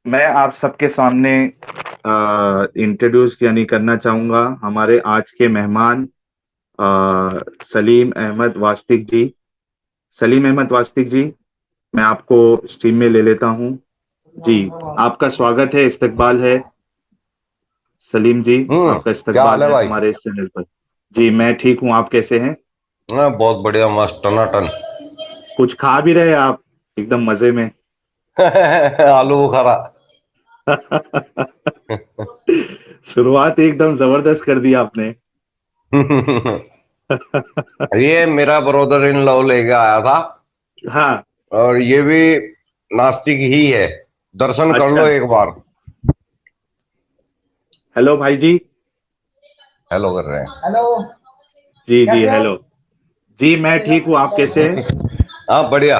मैं आप सबके सामने इंट्रोड्यूस यानी करना चाहूंगा हमारे आज के मेहमान सलीम अहमद वास्तिक जी। सलीम अहमद वास्तिक जी, मैं आपको स्ट्रीम में ले लेता हूं। जी, आपका स्वागत है, इस्तकबाल है। सलीम जी, आपका क्या हाल इस्तकबाल है है भाई। हमारे इस चैनल पर। जी, मैं ठीक हूं, आप कैसे हैं? बहुत बढ़िया, मस्त टनाटन। कुछ खा भी रहे आप? एकदम मजे में। आलू बुखारा। शुरुआत एकदम जबरदस्त कर दी आपने। ये मेरा ब्रदर इन लॉ लेके आया था। हाँ। और ये भी नास्तिक ही है। दर्शन कर लो अच्छा। एक बार। हेलो भाई जी। हेलो कर रहे हैं। हेलो। जी जी, कैसे हो? हेलो। जी, मैं ठीक हूँ, आप कैसे हैं? हाँ बढ़िया।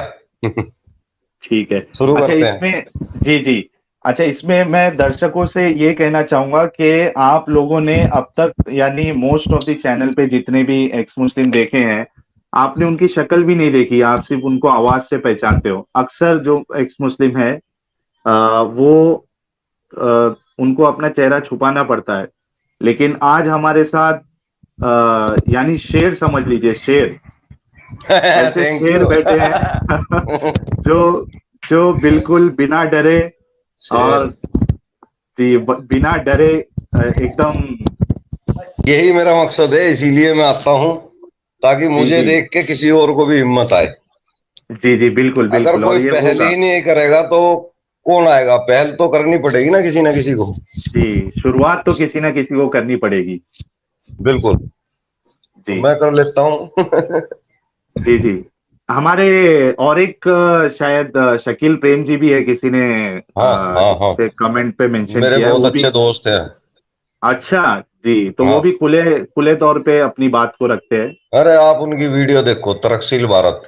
ठीक है। शुरू अच्छा करते हैं। इसमें, जी जी, अच्छा इसमें मैं दर्शकों से ये कहना चाहूंगा कि आप लोगों ने अब तक यानी मोस्ट ऑफ द चैनल पे जितने भी एक्स मुस्लिम देखे हैं, आपने उनकी शक्ल भी नहीं देखी, आप सिर्फ उनको आवाज से पहचानते हो। अक्सर जो एक्स मुस्लिम है वो उनको अपना चेहरा छुपाना पड़ता है। लेकिन आज हमारे साथ यानी शेर समझ लीजिए, शेर, ऐसे थैंक शेर यू। बैठे हैं जो जो बिल्कुल बिना डरे शेर। और जी बिना डरे एकदम। यही मेरा मकसद है, इसीलिए मैं आता हूँ, ताकि जी मुझे जी देख के किसी और को भी हिम्मत आए। जी जी, बिल्कुल अगर बिल्कुल, कोई और ये पहल होगा। ही नहीं करेगा तो कौन आएगा? पहल तो करनी पड़ेगी ना किसी को। जी, शुरुआत तो किसी ना किसी को करनी पड़ेगी। बिल्कुल। तो जी मैं कर लेता हूँ। जी जी। हमारे और एक शायद शकील प्रेम जी भी है, किसी ने हाँ हाँ इस हाँ। पे कमेंट पे मेंशन मेरे किया है, बहुत वो भी। अच्छे दोस्त हैं। अच्छा। जी, तो वो हाँ। भी खुले खुले तौर पे अपनी बात को रखते हैं। अरे आप उनकी वीडियो देखो, तरकशील भारत।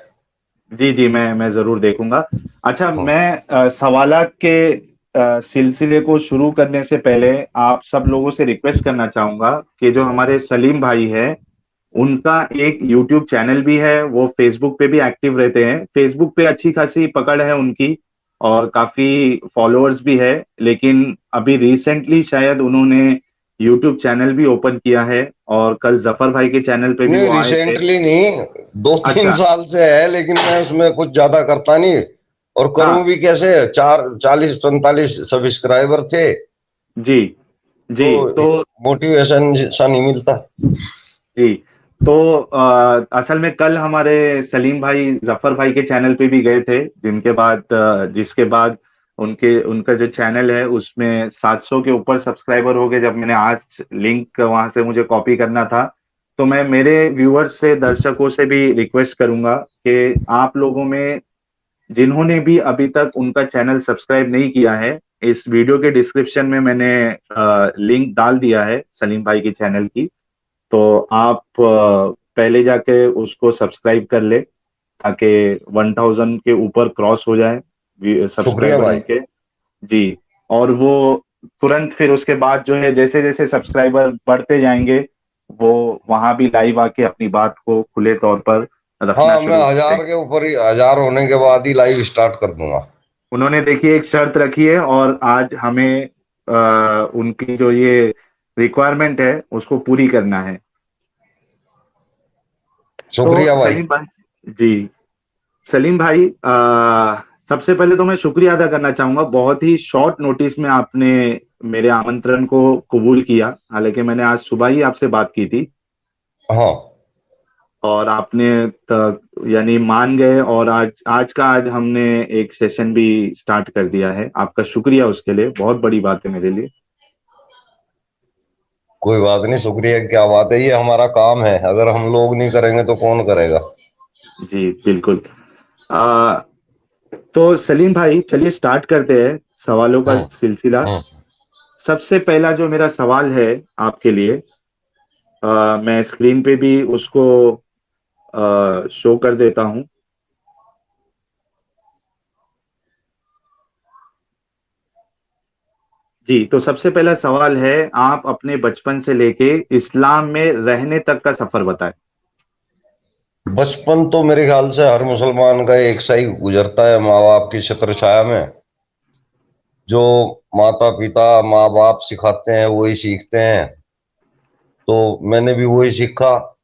जी जी, मैं जरूर देखूंगा। अच्छा, हाँ। मैं सवालात के सिलसिले को शुरू करने से पहले आप सब लोगों से रिक्वेस्ट करना चाहूंगा कि जो हमारे सलीम भाई है, उनका एक यूट्यूब चैनल भी है, वो फेसबुक पे भी एक्टिव रहते हैं। फेसबुक पे अच्छी खासी पकड़ है उनकी और काफी फॉलोअर्स भी है। लेकिन अभी रिसेंटली शायद उन्होंने यूट्यूब चैनल भी ओपन किया है, और कल जफर भाई के चैनल पे भी नहीं वो आए थे। रिसेंटली नहीं, दो तीन अच्छा। साल से है, लेकिन मैं उसमें कुछ ज्यादा करता नहीं। और करूं हाँ। भी कैसे? 40 45 सब्सक्राइबर थे। जी तो जी। तो मोटिवेशन सा नहीं मिलता। जी, तो असल में कल हमारे सलीम भाई जफर भाई के चैनल पे भी गए थे, जिसके बाद उनके उनका जो चैनल है उसमें 700 के ऊपर सब्सक्राइबर हो गए। जब मैंने आज लिंक वहां से मुझे कॉपी करना था, तो मैं मेरे व्यूअर्स से, दर्शकों से भी रिक्वेस्ट करूंगा कि आप लोगों में जिन्होंने भी अभी तक उनका चैनल सब्सक्राइब नहीं किया है, इस वीडियो के डिस्क्रिप्शन में मैंने लिंक डाल दिया है सलीम भाई की चैनल की। तो आप पहले जाके उसको सब्सक्राइब कर ले, ताकि 1000 के ऊपर क्रॉस हो जाए शुक्रिया सब्सक्राइबर भाई। उनके। जी। और वो तुरंत फिर उसके बाद जो है, जैसे जैसे सब्सक्राइबर बढ़ते जाएंगे, वो वहां भी लाइव आके अपनी बात को खुले तौर पर रखना हाँ, मैं शुरू कर 1000 देंगे। के ऊपर ही, 1000 होने के बाद ही लाइव स्टार्ट कर दूंगा। उन्होंने देखिए एक शर्त रखी है, और आज हमें उनकी जो ये रिक्वायरमेंट है उसको पूरी करना है। तो शुक्रिया भाई। सलीम भाई जी, सलीम भाई, सबसे पहले तो मैं शुक्रिया अदा करना चाहूंगा, बहुत ही शॉर्ट नोटिस में आपने मेरे आमंत्रण को कबूल किया। हालांकि मैंने आज सुबह ही आपसे बात की थी, हाँ। और आपने यानी मान गए, और आज हमने एक सेशन भी स्टार्ट कर दिया है। आपका शुक्रिया, उसके लिए बहुत बड़ी बात है मेरे लिए। कोई बात नहीं, शुक्रिया की क्या बात है, ये हमारा काम है, अगर हम लोग नहीं करेंगे तो कौन करेगा। जी बिल्कुल। आ, तो सलीम भाई, चलिए स्टार्ट करते हैं सवालों का हम्म। सिलसिला। हम्म। सबसे पहला जो मेरा सवाल है आपके लिए, मैं स्क्रीन पे भी उसको शो कर देता हूं। जी, तो सबसे पहला सवाल है, आप अपने बचपन से लेके इस्लाम में रहने तक का सफर बताएं। बचपन तो मेरे ख्याल से हर मुसलमान का एक सा ही गुजरता है, माँ बाप की छत्र छाया में। जो माता पिता माँ बाप सिखाते हैं वही सीखते हैं। तो मैंने भी वही सीखा,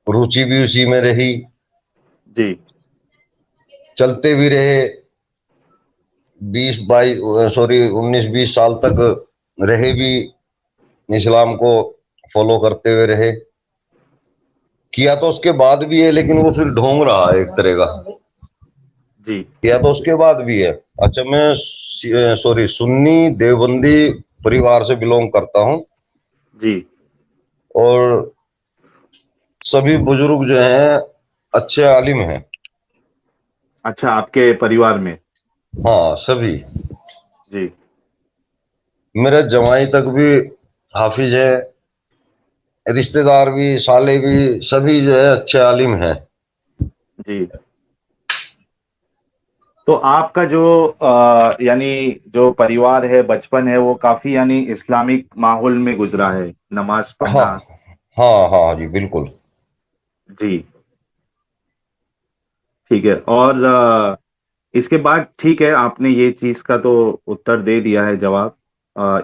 रुचि भी उसी में रही, जी। चलते भी रहे। 19-20 साल तक रहे भी, इस्लाम को फॉलो करते हुए रहे। किया तो उसके बाद भी है, लेकिन वो फिर ढोंग रहा है एक तरह का। जी। किया तो उसके बाद भी है। अच्छा, मैं सुन्नी देवबंदी परिवार से बिलोंग करता हूँ। जी। और सभी बुजुर्ग जो हैं अच्छे आलिम हैं। अच्छा, आपके परिवार में? हाँ, सभी। जी। मेरे जमाई तक भी हाफिज है, रिश्तेदार भी, साले भी, सभी जो है अच्छे आलिम हैं। जी। तो आपका जो यानी जो परिवार है, बचपन है, वो काफी यानी इस्लामिक माहौल में गुजरा है, नमाज हाँ, पढ़ना। हाँ, हाँ जी, बिल्कुल। जी। ठीक है। और इसके बाद ठीक है, आपने ये चीज का तो उत्तर दे दिया है, जवाब।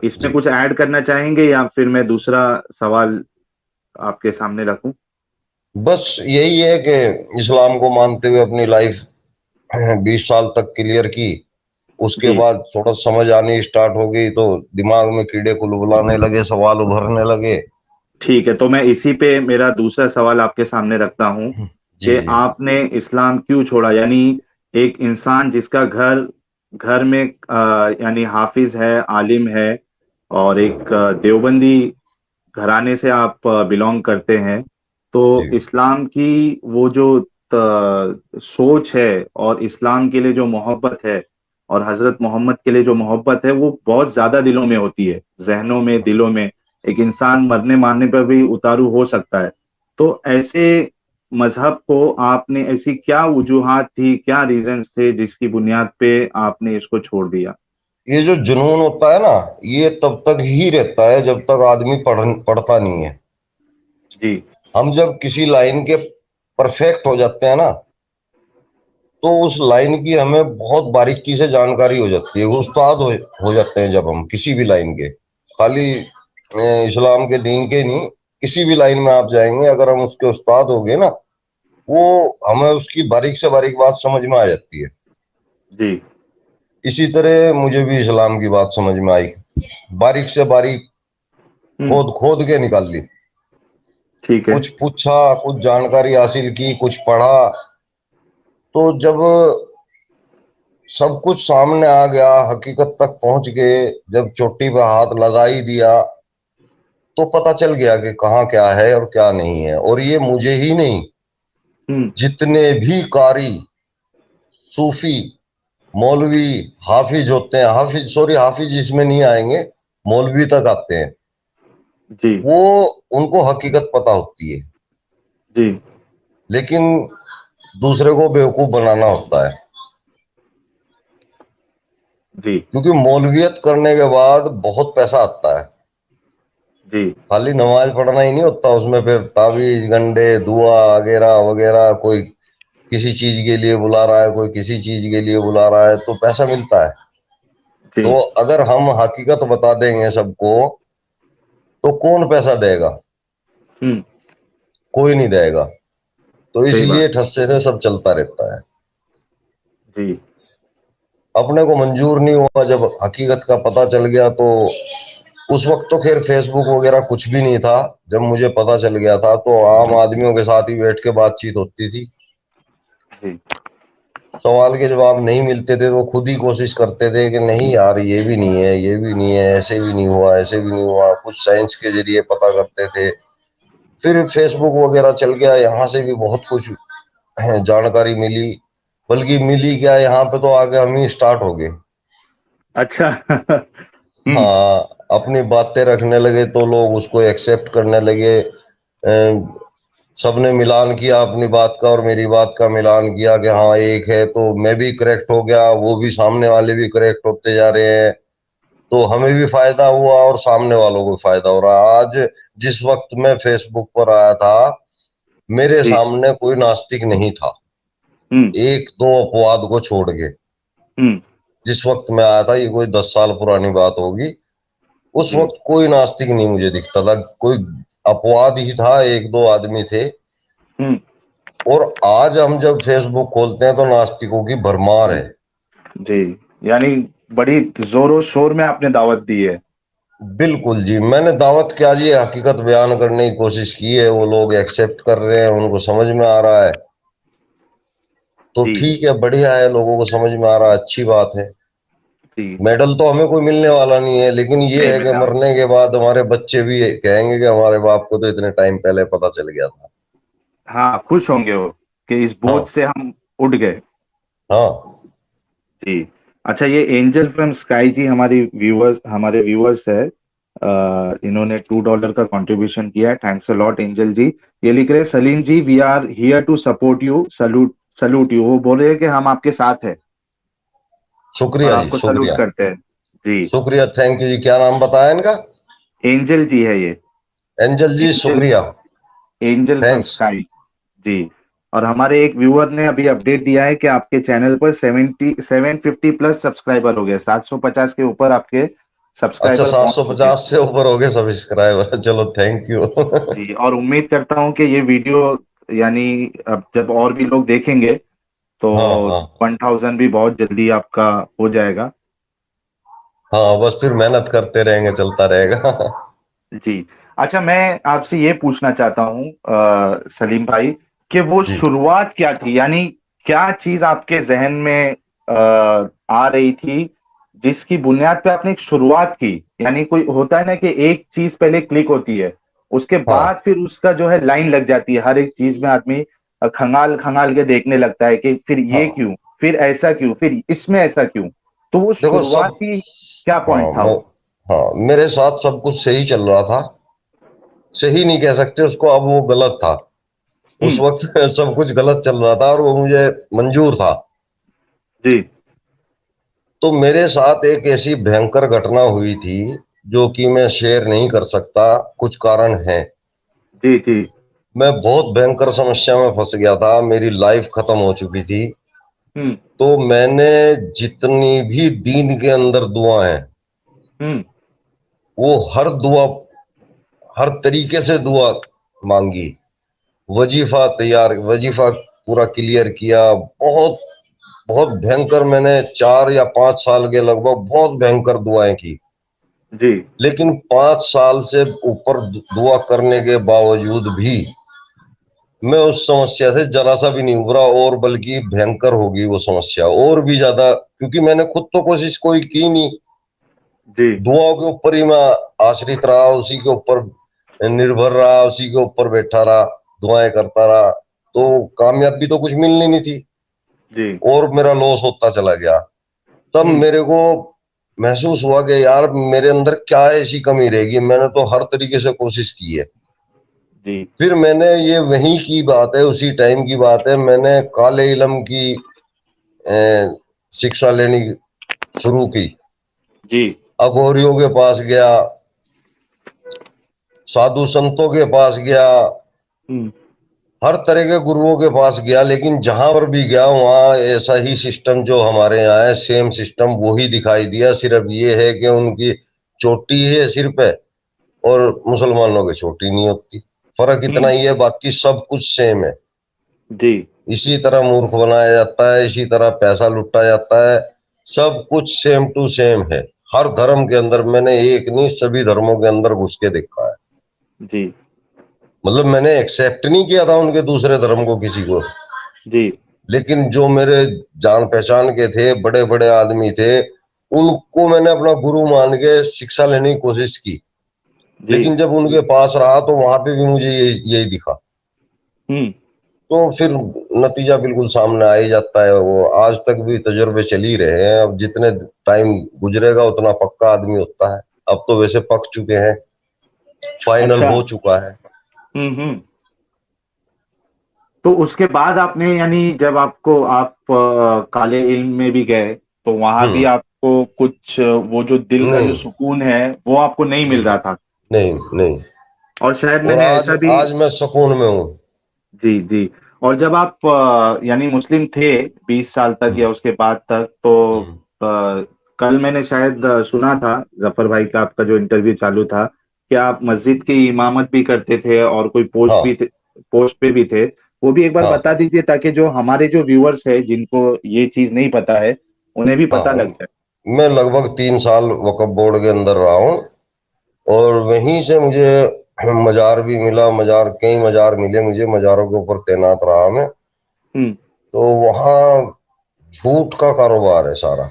इसमें जी, कुछ ऐड करना चाहेंगे या फिर मैं दूसरा सवाल आपके सामने रखूं? बस यही है कि इस्लाम को मानते हुए अपनी लाइफ 20 साल तक क्लियर की। उसके जी। बाद थोड़ा समझ आनी स्टार्ट हो गई तो दिमाग में कीड़े कुलबुलाने लगे, सवाल उभरने लगे। ठीक है, तो मैं इसी पे मेरा दूसरा सवाल आपके सामने रखता हूं जी, कि जी, आपने इस्लाम क्यों छोड़ा? यानी एक इंसान जिसका घर घर में यानी हाफिज है, आलिम है, और एक देवबंदी घराने से आप बिलोंग करते हैं, तो जी, इस्लाम की वो जो सोच है और इस्लाम के लिए जो मोहब्बत है और हजरत मोहम्मद के लिए जो मोहब्बत है, वो बहुत ज्यादा दिलों में होती है, जहनों में, दिलों में। एक इंसान मरने मारने पर भी उतारू हो सकता है। तो ऐसे मजहब को आपने, ऐसी क्या वजूहात थी, क्या रीजंस थे जिसकी बुनियाद पे आपने इसको छोड़ दिया? ये जो जुनून होता है ना, ये तब तक ही रहता है जब तक आदमी पढ़ता नहीं है। जी। हम जब किसी लाइन के परफेक्ट हो जाते हैं ना, तो उस लाइन की हमें बहुत बारीकी से जानकारी हो जाती है। हो जाते हैं जब हम किसी भी लाइन के, खाली इस्लाम के दीन के नहीं, किसी भी लाइन में आप जाएंगे, अगर हम उसके उस्ताद हो गए ना, वो हमें उसकी बारीक से बारीक बात समझ में आ जाती है। जी। इसी तरह मुझे भी इस्लाम की बात समझ में आई, बारीक से बारीक हम्म। खोद खोद के निकाल ली। ठीक है। कुछ पूछा, कुछ जानकारी हासिल की, कुछ पढ़ा। तो जब सब कुछ सामने आ गया, हकीकत तक पहुंच गए, जब चोटी पे हाथ लगा ही दिया, तो पता चल गया कि कहाँ क्या है और क्या नहीं है। और ये मुझे ही नहीं, हम्म। जितने भी कारी, सूफी, मौलवी, हाफिज होते हैं, हाफिज इसमें नहीं आएंगे, मौलवी तक आते हैं, जी। वो उनको हकीकत पता होती है। जी। लेकिन दूसरे को बेवकूफ बनाना होता है। जी। क्योंकि मौलवियत करने के बाद बहुत पैसा आता है। जी। खाली नमाज पढ़ना ही नहीं होता उसमें, फिर ताबीज गंडे दुआ वगैरह वगैरह, कोई किसी चीज के लिए बुला रहा है, कोई किसी चीज के लिए बुला रहा है, तो पैसा मिलता है। तो जी। अगर हम हकीकत बता देंगे सबको, तो कौन पैसा देगा? हम्म। कोई नहीं देगा। तो सही इसलिए बात। ठस्से से सब चलता रहता है। जी। अपने को मंजूर नहीं हुआ, जब हकीकत का पता चल गया तो उस वक्त तो खैर फेसबुक वगैरह कुछ भी नहीं था। जब मुझे पता चल गया था तो आम आदमियों के साथ ही बैठ के बातचीत होती थी। जी। सवाल के जवाब नहीं मिलते थे तो खुद ही कोशिश करते थे कि नहीं यार, ये भी नहीं है, ये भी नहीं है, ऐसे भी नहीं हुआ, ऐसे भी नहीं हुआ, कुछ साइंस के जरिए पता करते थे। फिर फेसबुक वगैरह चल गया, यहाँ से भी बहुत कुछ जानकारी मिली। बल्कि मिली क्या, यहाँ पे तो आगे हम ही स्टार्ट हो गए। अच्छा। हम्म। हाँ, अपनी बातें रखने लगे तो लोग उसको एक्सेप्ट करने लगे। सबने मिलान किया अपनी बात का और मेरी बात का मिलान किया कि हाँ एक है, तो मैं भी करेक्ट हो गया, वो भी, सामने वाले भी करेक्ट होते जा रहे हैं। तो हमें भी फायदा हुआ और सामने वालों को भी फायदा हो रहा है। आज जिस वक्त मैं फेसबुक पर आया था, मेरे जी। सामने कोई नास्तिक नहीं था, हम्म। एक दो अपवाद को छोड़ के। हम्म। जिस वक्त मैं आया था, ये कोई 10 साल पुरानी बात होगी, उस जी। वक्त कोई नास्तिक नहीं मुझे दिखता था। कोई अपवाद ही था, एक दो आदमी थे। हम्म। और आज हम जब फेसबुक खोलते हैं तो नास्तिकों की भरमार जी। है। जी। यानी बड़ी जोरों शोर में आपने दावत दी है। बिल्कुल जी, मैंने दावत क्या जी, हकीकत बयान करने की कोशिश की है, वो लोग एक्सेप्ट कर रहे हैं, उनको समझ में आ रहा है तो जी। ठीक है, बढ़िया है, लोगों को समझ में आ रहा है, अच्छी बात है। जी। मेडल तो हमें कोई मिलने वाला नहीं है, लेकिन ये नहीं है कि मिला। मरने के बाद हमारे बच्चे भी कहेंगे कि हमारे बाप को तो इतने टाइम पहले पता चल गया था। हाँ, खुश होंगे वो कि इस बोझ हाँ। से हम उठ गए। हाँ। जी। अच्छा, ये एंजल फ्रॉम स्काई जी हमारे व्यूअर्स है। इन्होंने $2 का कंट्रीब्यूशन किया है। Thanks a lot Angel ji. ये लिख रहे हैं, Salim ji we are here to support you, salute salute you. वो बोल रहे हैं कि हम आपके साथ हैं और शुक्रिया जी, आपको सलूट शुक्रिया। करते हैं। जी। शुक्रिया, थैंक यू जी। क्या नाम बताया इनका? एंजल जी है ये। एंजल जी, एंजल। शुक्रिया। Angel from thanks. स्काई। जी। और हमारे एक व्यूअर ने अभी अपडेट दिया है कि आपके चैनल पर 750 प्लस सब्सक्राइबर हो गए, 750 के ऊपर आपके अच्छा, सब्सक्राइबर पहुंच चुके हैं। 750 से ऊपर हो गए सब्सक्राइबर, चलो थैंक यू। जी। और उम्मीद करता हूं कि ये वीडियो, यानी अब जब और भी लोग देखेंगे तो हाँ हाँ। 1000 भी बहुत जल्दी आपका हो जाएगा। हाँ, बस फिर मेहनत करते रहेंगे, चलता रहेगा। जी। अच्छा, मैं आपसे ये पूछना चाहता हूँ सलीम भाई, कि वो जी। शुरुआत क्या थी, यानी क्या चीज आपके जहन में आ रही थी जिसकी बुनियाद पे आपने एक शुरुआत की। यानी कोई होता है ना कि एक चीज पहले क्लिक होती है, उसके हाँ बाद फिर उसका जो है लाइन लग जाती है, हर एक चीज में आदमी खंगाल खंगाल के देखने लगता है कि फिर ये हाँ। क्यों, फिर ऐसा क्यों, फिर इसमें ऐसा क्यों। तो वो देखो सब, शुरुआती क्या हाँ पॉइंट था मैं, वो। हाँ मेरे साथ सब कुछ सही चल रहा था। सही नहीं कह सकते उसको, अब वो गलत था। उस हम्म। वक्त सब कुछ गलत चल रहा था और वो मुझे मंजूर था। जी। तो मेरे साथ एक ऐसी भयंकर घटना हुई थी जो कि मैं शेयर नहीं कर सकता, कुछ कारण है। जी। जी। मैं बहुत भयंकर समस्या में फंस गया था, मेरी लाइफ खत्म हो चुकी थी। हम्म। तो मैंने जितनी भी दीन के अंदर दुआ है, हम्म। वो हर दुआ, हर तरीके से दुआ मांगी। वजीफा तैयार, वजीफा पूरा क्लियर किया। बहुत बहुत भयंकर, मैंने 4 या 5 साल के लगभग बहुत भयंकर दुआएं की। जी। लेकिन 5 साल से ऊपर दुआ करने के बावजूद भी मैं उस समस्या से जरा सा भी नहीं उभरा, और बल्कि भयंकर होगी वो समस्या और भी ज्यादा, क्योंकि मैंने खुद तो कोशिश कोई की नहीं। जी। दुआओं के ऊपर ही मैं आश्रित रहा, उसी के ऊपर निर्भर रहा, उसी के ऊपर बैठा रहा, दुआएं करता रहा। तो कामयाबी तो कुछ मिलनी नहीं थी, जी। और मेरा लॉस होता चला गया। तब हम्म। मेरे को महसूस हुआ कि यार मेरे अंदर क्या ऐसी कमी रहेगी, मैंने तो हर तरीके से कोशिश की है। जी। फिर मैंने, ये वहीं की बात है, उसी टाइम की बात है, मैंने काले इलम की अ, शिक्षा लेनी शुरू की। जी। अघोरियों के पास गया, साधु संतों के पास गया, हम्म। हर तरह के गुरुओं के पास गया, लेकिन जहां पर भी गया वहां ऐसा ही सिस्टम जो हमारे यहाँ है, सेम सिस्टम वही दिखाई दिया। सिर्फ ये है कि उनकी चोटी है सिर पे और मुसलमानों की चोटी नहीं होती। फर्क इतना हम्म। ही है, बाकी सब कुछ सेम है। जी। इसी तरह मूर्ख बनाया जाता है, इसी तरह पैसा लुटा जाता है। सब कुछ सेम टू सेम है। हर धर्म के अंदर, मैंने एक नहीं सभी धर्मों के अंदर घुस के देखा है। जी। मतलब मैंने एक्सेप्ट नहीं किया था उनके दूसरे धर्म को किसी को, जी। लेकिन जो मेरे जान पहचान के थे, बड़े बड़े आदमी थे, उनको मैंने अपना गुरु मान के शिक्षा लेने की कोशिश की। जी। लेकिन जब उनके पास रहा तो वहां पे भी मुझे यही दिखा। हम्म। तो फिर नतीजा बिल्कुल सामने आ ही जाता है। वो आज तक भी तजुर्बे चल ही रहे हैं। अब जितने टाइम गुजरेगा उतना पक्का आदमी होता है। अब तो वैसे पक चुके हैं, फाइनल अच्छा। हो चुका है। हम्म। तो उसके बाद आपने, यानी जब आपको आप काले इल्म में भी गए तो वहां भी हम्म। आपको कुछ वो जो दिल का जो नहीं। सुकून है वो आपको नहीं मिल नहीं। रहा था। नहीं। नहीं। और शायद और मैंने आज ऐसा भी। आज मैं सुकून में हूँ। जी। जी। और जब आप यानी मुस्लिम थे 20 साल तक हम्म। या उसके बाद तक, तो हम्म। कल मैंने शायद सुना था जफर भाई का, आपका जो इंटरव्यू चालू था, कि आप मस्जिद की इमामत भी करते थे और कोई पोस्ट हाँ भी थे, पोस्ट पे भी थे। वो भी एक बार हाँ बता दीजिए, ताकि जो हमारे जो व्यूअर्स है जिनको ये चीज नहीं पता है, उन्हें भी हाँ। पता लग जाए। मैं लगभग 3 साल वक्फ बोर्ड के अंदर रहा हूँ, और वहीं से मुझे मजार भी मिला, मजार कई मजार मिले मुझे, मजारों के ऊपर तैनात रहा मैं। हम्म। तो वहाँ झूठ का कारोबार है सारा,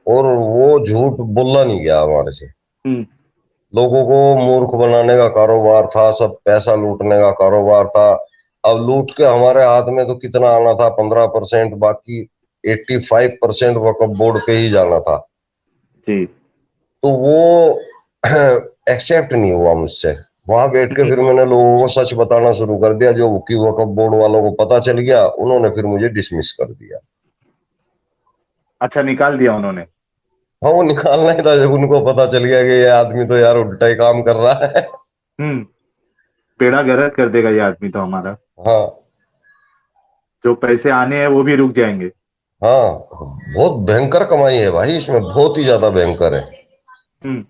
और वो झूठ बोला नहीं गया हमारे से। हम्म। लोगों को मूर्ख बनाने का कारोबार था, सब पैसा लूटने का कारोबार था। अब लूट के हमारे हाथ में तो कितना आना था, 15%, बाकी 85% वक्फ बोर्ड पे ही जाना था। जी। तो वो एक्सेप्ट नहीं हुआ मुझसे। वहां बैठ के हम्म। फिर मैंने लोगों को सच बताना शुरू कर दिया, जो कि वक्फ बोर्ड वालों को पता चल गया, उन्होंने फिर मुझे डिसमिस कर दिया। अच्छा, निकाल दिया उन्होंने। हाँ, वो निकालना ही था जब उनको पता चल गया कि ये आदमी तो यार उल्टा ही काम कर रहा है। हम्म। बेड़ा गर्क कर देगा ये आदमी तो हमारा। हाँ जो पैसे आने हैं वो भी रुक जाएंगे। हाँ। बहुत भयंकर कमाई है भाई इसमें, बहुत ही ज्यादा भयंकर है। हम्म।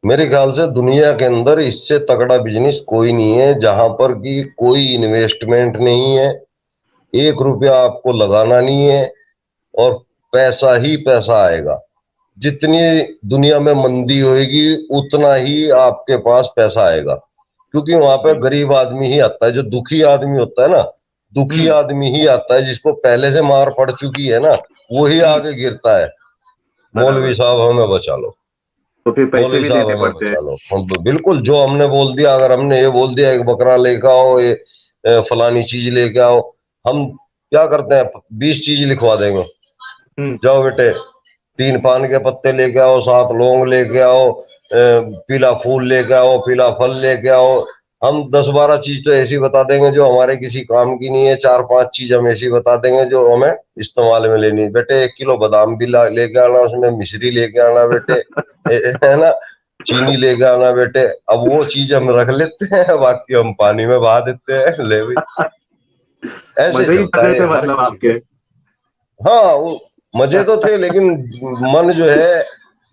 मेरे ख्याल से दुनिया के अंदर इससे तगड़ा बिजनेस कोई नहीं है, जहां पर कि कोई इन्वेस्टमेंट नहीं है, 1 रुपया आपको लगाना नहीं है, और पैसा ही पैसा आएगा। जितनी दुनिया में मंदी होएगी उतना ही आपके पास पैसा आएगा, क्योंकि वहां पे जी। गरीब आदमी ही आता है, जो दुखी आदमी होता है ना, दुखी हम्म। आदमी ही आता है, जिसको पहले से मार पड़ चुकी है ना, वो ही हम्म। आगे गिरता है। मौलवी बराबर। साहब हमें बचा लो, तो फिर पैसे मौलवी भी साहब देने हमें पड़ते हैं। बचा लो। हम तो बिल्कुल, जो हमने बोल दिया, अगर हमने ये बोल दिया एक बकरा लेके आओ, ये फलानी चीज लेके आओ, हम क्या करते हैं, 20 चीज लिखवा देंगे। हम्म। जाओ बेटे, 3 पान के पत्ते लेके आओ, 7 लौंग लेके आओ, पीला फूल लेके आओ, पीला फल लेके आओ। हम 10-12 चीज तो ऐसी बता देंगे जो हमारे किसी काम की नहीं है, 4-5 चीज हम ऐसी बता देंगे जो हमें इस्तेमाल में लेनी है। बेटे 1 किलो बादाम भी लेके आना, उसमें मिश्री लेके आना बेटे, है ना, चीनी लेके आना बेटे। अब वो चीज हम रख लेते हैं, बाकी हम पानी में बहा देते हैं, ले भाई। ऐसे मजे ही चलता मजे है थे हर मतलब किसी आपके। के। हाँ, वो मजे तो थे, लेकिन मन जो है हाँ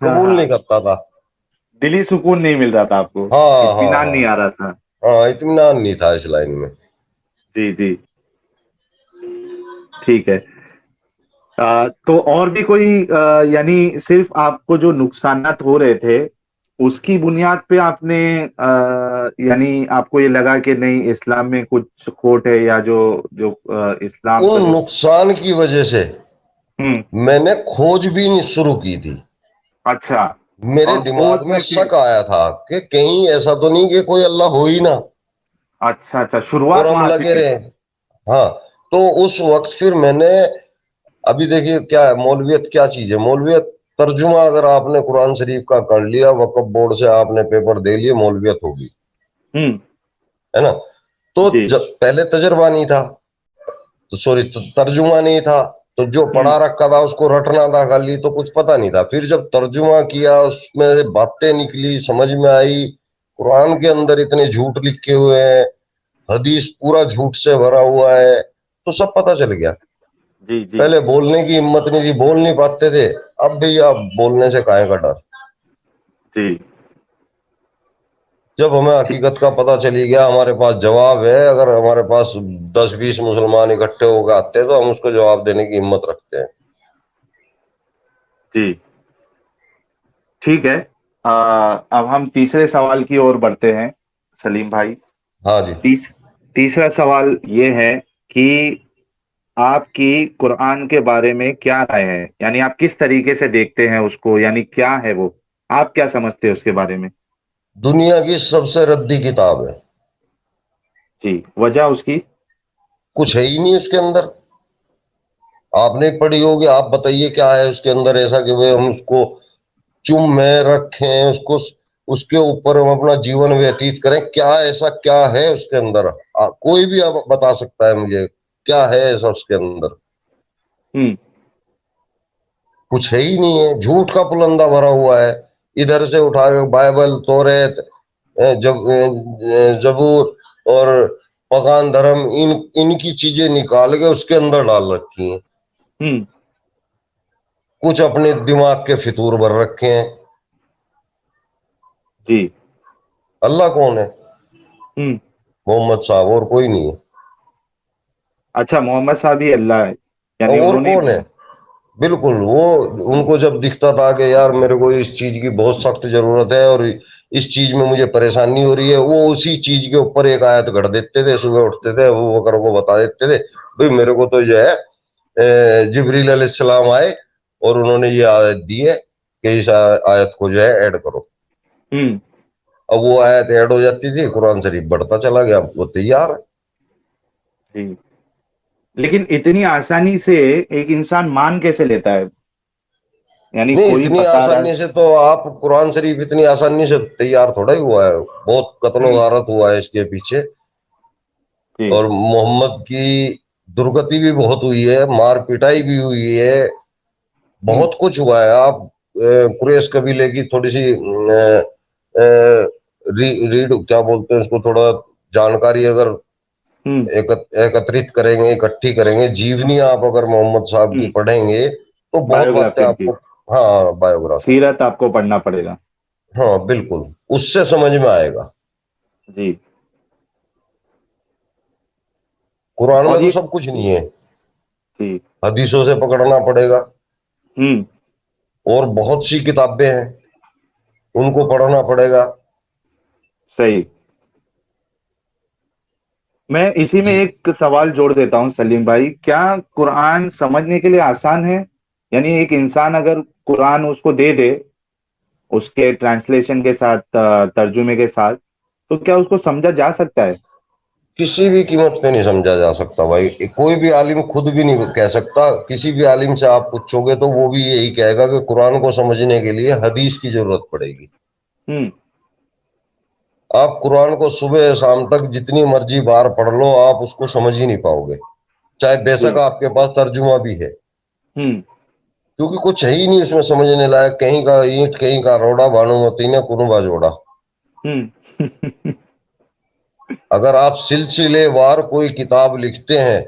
कबूल नहीं हाँ। करता था। दिली सुकून नहीं मिल रहा था आपको। हाँ हाँ इत्मीनान हाँ। नहीं आ रहा था। हाँ, इत्मीनान नहीं था इस लाइन में। जी जी। ठीक है। तो और भी कोई यानी सिर्फ आपको जो नुकसानात हो रहे थे उसकी बुनियाद पे आपने यानी आपको ये लगा कि नहीं, इस्लाम में कुछ खोट है, या जो जो इस्लाम का उन जो। नुकसान की वजह से हम्म। मैंने खोज भी नहीं शुरू की थी। अच्छा। मेरे और खोज दिमाग में में फिर। शक आया था कि कहीं ऐसा तो नहीं कि कोई अल्लाह हो ही ना, अच्छा अच्छा, और शुरुआत हम वहां से लगे हुई। रहे। हाँ, तो उस वक्त फिर मैंने, अभी देखिए क्या है मौलवियत, क्या चीज है मौलवियत। तर्जुमा अगर आपने कुरान शरीफ का कर लिया, वक्फ बोर्ड से आपने पेपर दे लिए, मौलवियत होगी, हम्म। है ना। तो जी। जब पहले तजर्बा नहीं था, तो सॉरी, तो तर्जुमा नहीं था, तो जो हम्म। पढ़ा रखा था उसको रटना था खाली, तो कुछ पता नहीं था। फिर जब तर्जुमा किया, उसमें से बातें निकली, समझ में आई, कुरान के अंदर इतने झूठ लिखे हुए हैं, हदीस पूरा झूठ से भरा हुआ है, तो सब पता चल गया। जी जी। पहले बोलने की हिम्मत नहीं थी, बोल नहीं पाते थे। अब भैया बोलने से काहे का डर। जी। जब हमें ठीक। हकीकत का पता चली गया, हमारे पास जवाब है, अगर हमारे पास 10-20 मुसलमान इकट्ठे होकर आते हैं तो हम उसको जवाब देने की हिम्मत रखते हैं। जी। ठीक है। अब हम तीसरे सवाल की ओर बढ़ते हैं, सलीम भाई। हाँ जी। तीसरा सवाल ये है कि आपकी कुरान के बारे में क्या राय है, यानी आप किस तरीके से देखते हैं उसको, यानी क्या है वो, आप क्या समझते हैं उसके बारे में। दुनिया की सबसे रद्दी किताब है। जी, वजह उसकी। कुछ है ही नहीं उसके अंदर। आपने पढ़ी होगी, आप बताइए क्या है उसके अंदर ऐसा कि भाई हम उसको चुम में रखें, उसको उसके ऊपर हम अपना जीवन व्यतीत करें। क्या ऐसा क्या है उसके अंदर, कोई भी अब बता सकता है मुझे क्या है ऐसा उसके अंदर। हम्म। कुछ है ही नहीं है, झूठ का पुलंदा भरा हुआ है। इधर से उठा के बाइबल, तौरेत, जबूर और पगान धर्म, इनकी चीजें निकाल के उसके अंदर डाल रखी हैं। हम्म। कुछ अपने दिमाग के फितूर भर रखे हैं। जी। अल्लाह कौन है? हम्म। मोहम्मद साहब, और कोई नहीं है। अच्छा, मोहम्मद साहब ही अल्लाह है, यानी और उन्होंने। कौन है? बिल्कुल, वो उनको जब दिखता था कि यार मेरे को इस चीज की बहुत सख्त जरूरत है और इस चीज में मुझे परेशानी हो रही है, वो उसी चीज के ऊपर एक आयत गढ़ देते थे। सुबह उठते थे, वो बकर को बता देते थे, भाई मेरे को तो जो है जिब्रील अलैहिस्सलाम आए और उन्होंने ये आयत दी है कि इस आयत को जो है ऐड करो। हम्म। अब वो आयत ऐड हो जाती थी, कुरान शरीफ बढ़ता चला गया, वो तैयार है। जी। लेकिन इतनी आसानी से एक इंसान मान कैसे लेता है? यानी नहीं, कोई इतनी बता रहा है। आसानी से तो आप कुरान शरीफ इतनी आसानी से तैयार थोड़ा ही हुआ है। बहुत कत्लो हम्म। गारत हुआ है इसके पीछे। जी। और मोहम्मद की दुर्गति भी बहुत हुई है, मार पिटाई भी हुई है, हम्म। बहुत कुछ हुआ है। आप कुरैश कबीले की थोड़ी सी रीड क्या बोलते हैं उसको, थोड़ा जानकारी अगर हम्म। एकत्रित करेंगे, इकट्ठी करेंगे, जीवनी आप अगर मोहम्मद साहब की हम्म। पढ़ेंगे तो बहुत बातें बायोग्राफी आपको। की। हाँ, बायोग्राफी। सीरत आपको पढ़ना पड़ेगा। हाँ बिल्कुल, उससे समझ में आएगा। जी। कुरान में और तो ये। सब कुछ नहीं है, जी। हदीसों से पकड़ना पड़ेगा। हम्म। और बहुत सी किताबें हैं, उनको पढ़ना पड़ेगा। सही। मैं इसी में जी। एक सवाल जोड़ देता हूँ सलीम भाई, क्या कुरान समझने के लिए आसान है? यानी एक इंसान अगर कुरान उसको दे दे, उसके ट्रांसलेशन के साथ, तर्जुमे के साथ, तो क्या उसको समझा जा सकता है? किसी भी कीमत पे नहीं समझा जा सकता भाई। कोई भी आलिम खुद भी नहीं कह सकता। किसी भी आलिम से आप पूछोगे तो वो भी यही कहेगा कि कुरान को समझने के लिए हदीस की जरूरत पड़ेगी। हम्म। आप कुरान को सुबह शाम तक जितनी मर्जी बार पढ़ लो, आप उसको समझ ही नहीं पाओगे, चाहे बेशक जी। आपके पास तर्जुमा भी है। हम्म। क्योंकि कुछ है ही नहीं उसमें समझने लायक। कहीं का ईंट, कहीं का रोड़ा, भानुमती ने कुनुबा जोड़ा। हम्म। अगर आप सिलसिलेवार कोई किताब लिखते हैं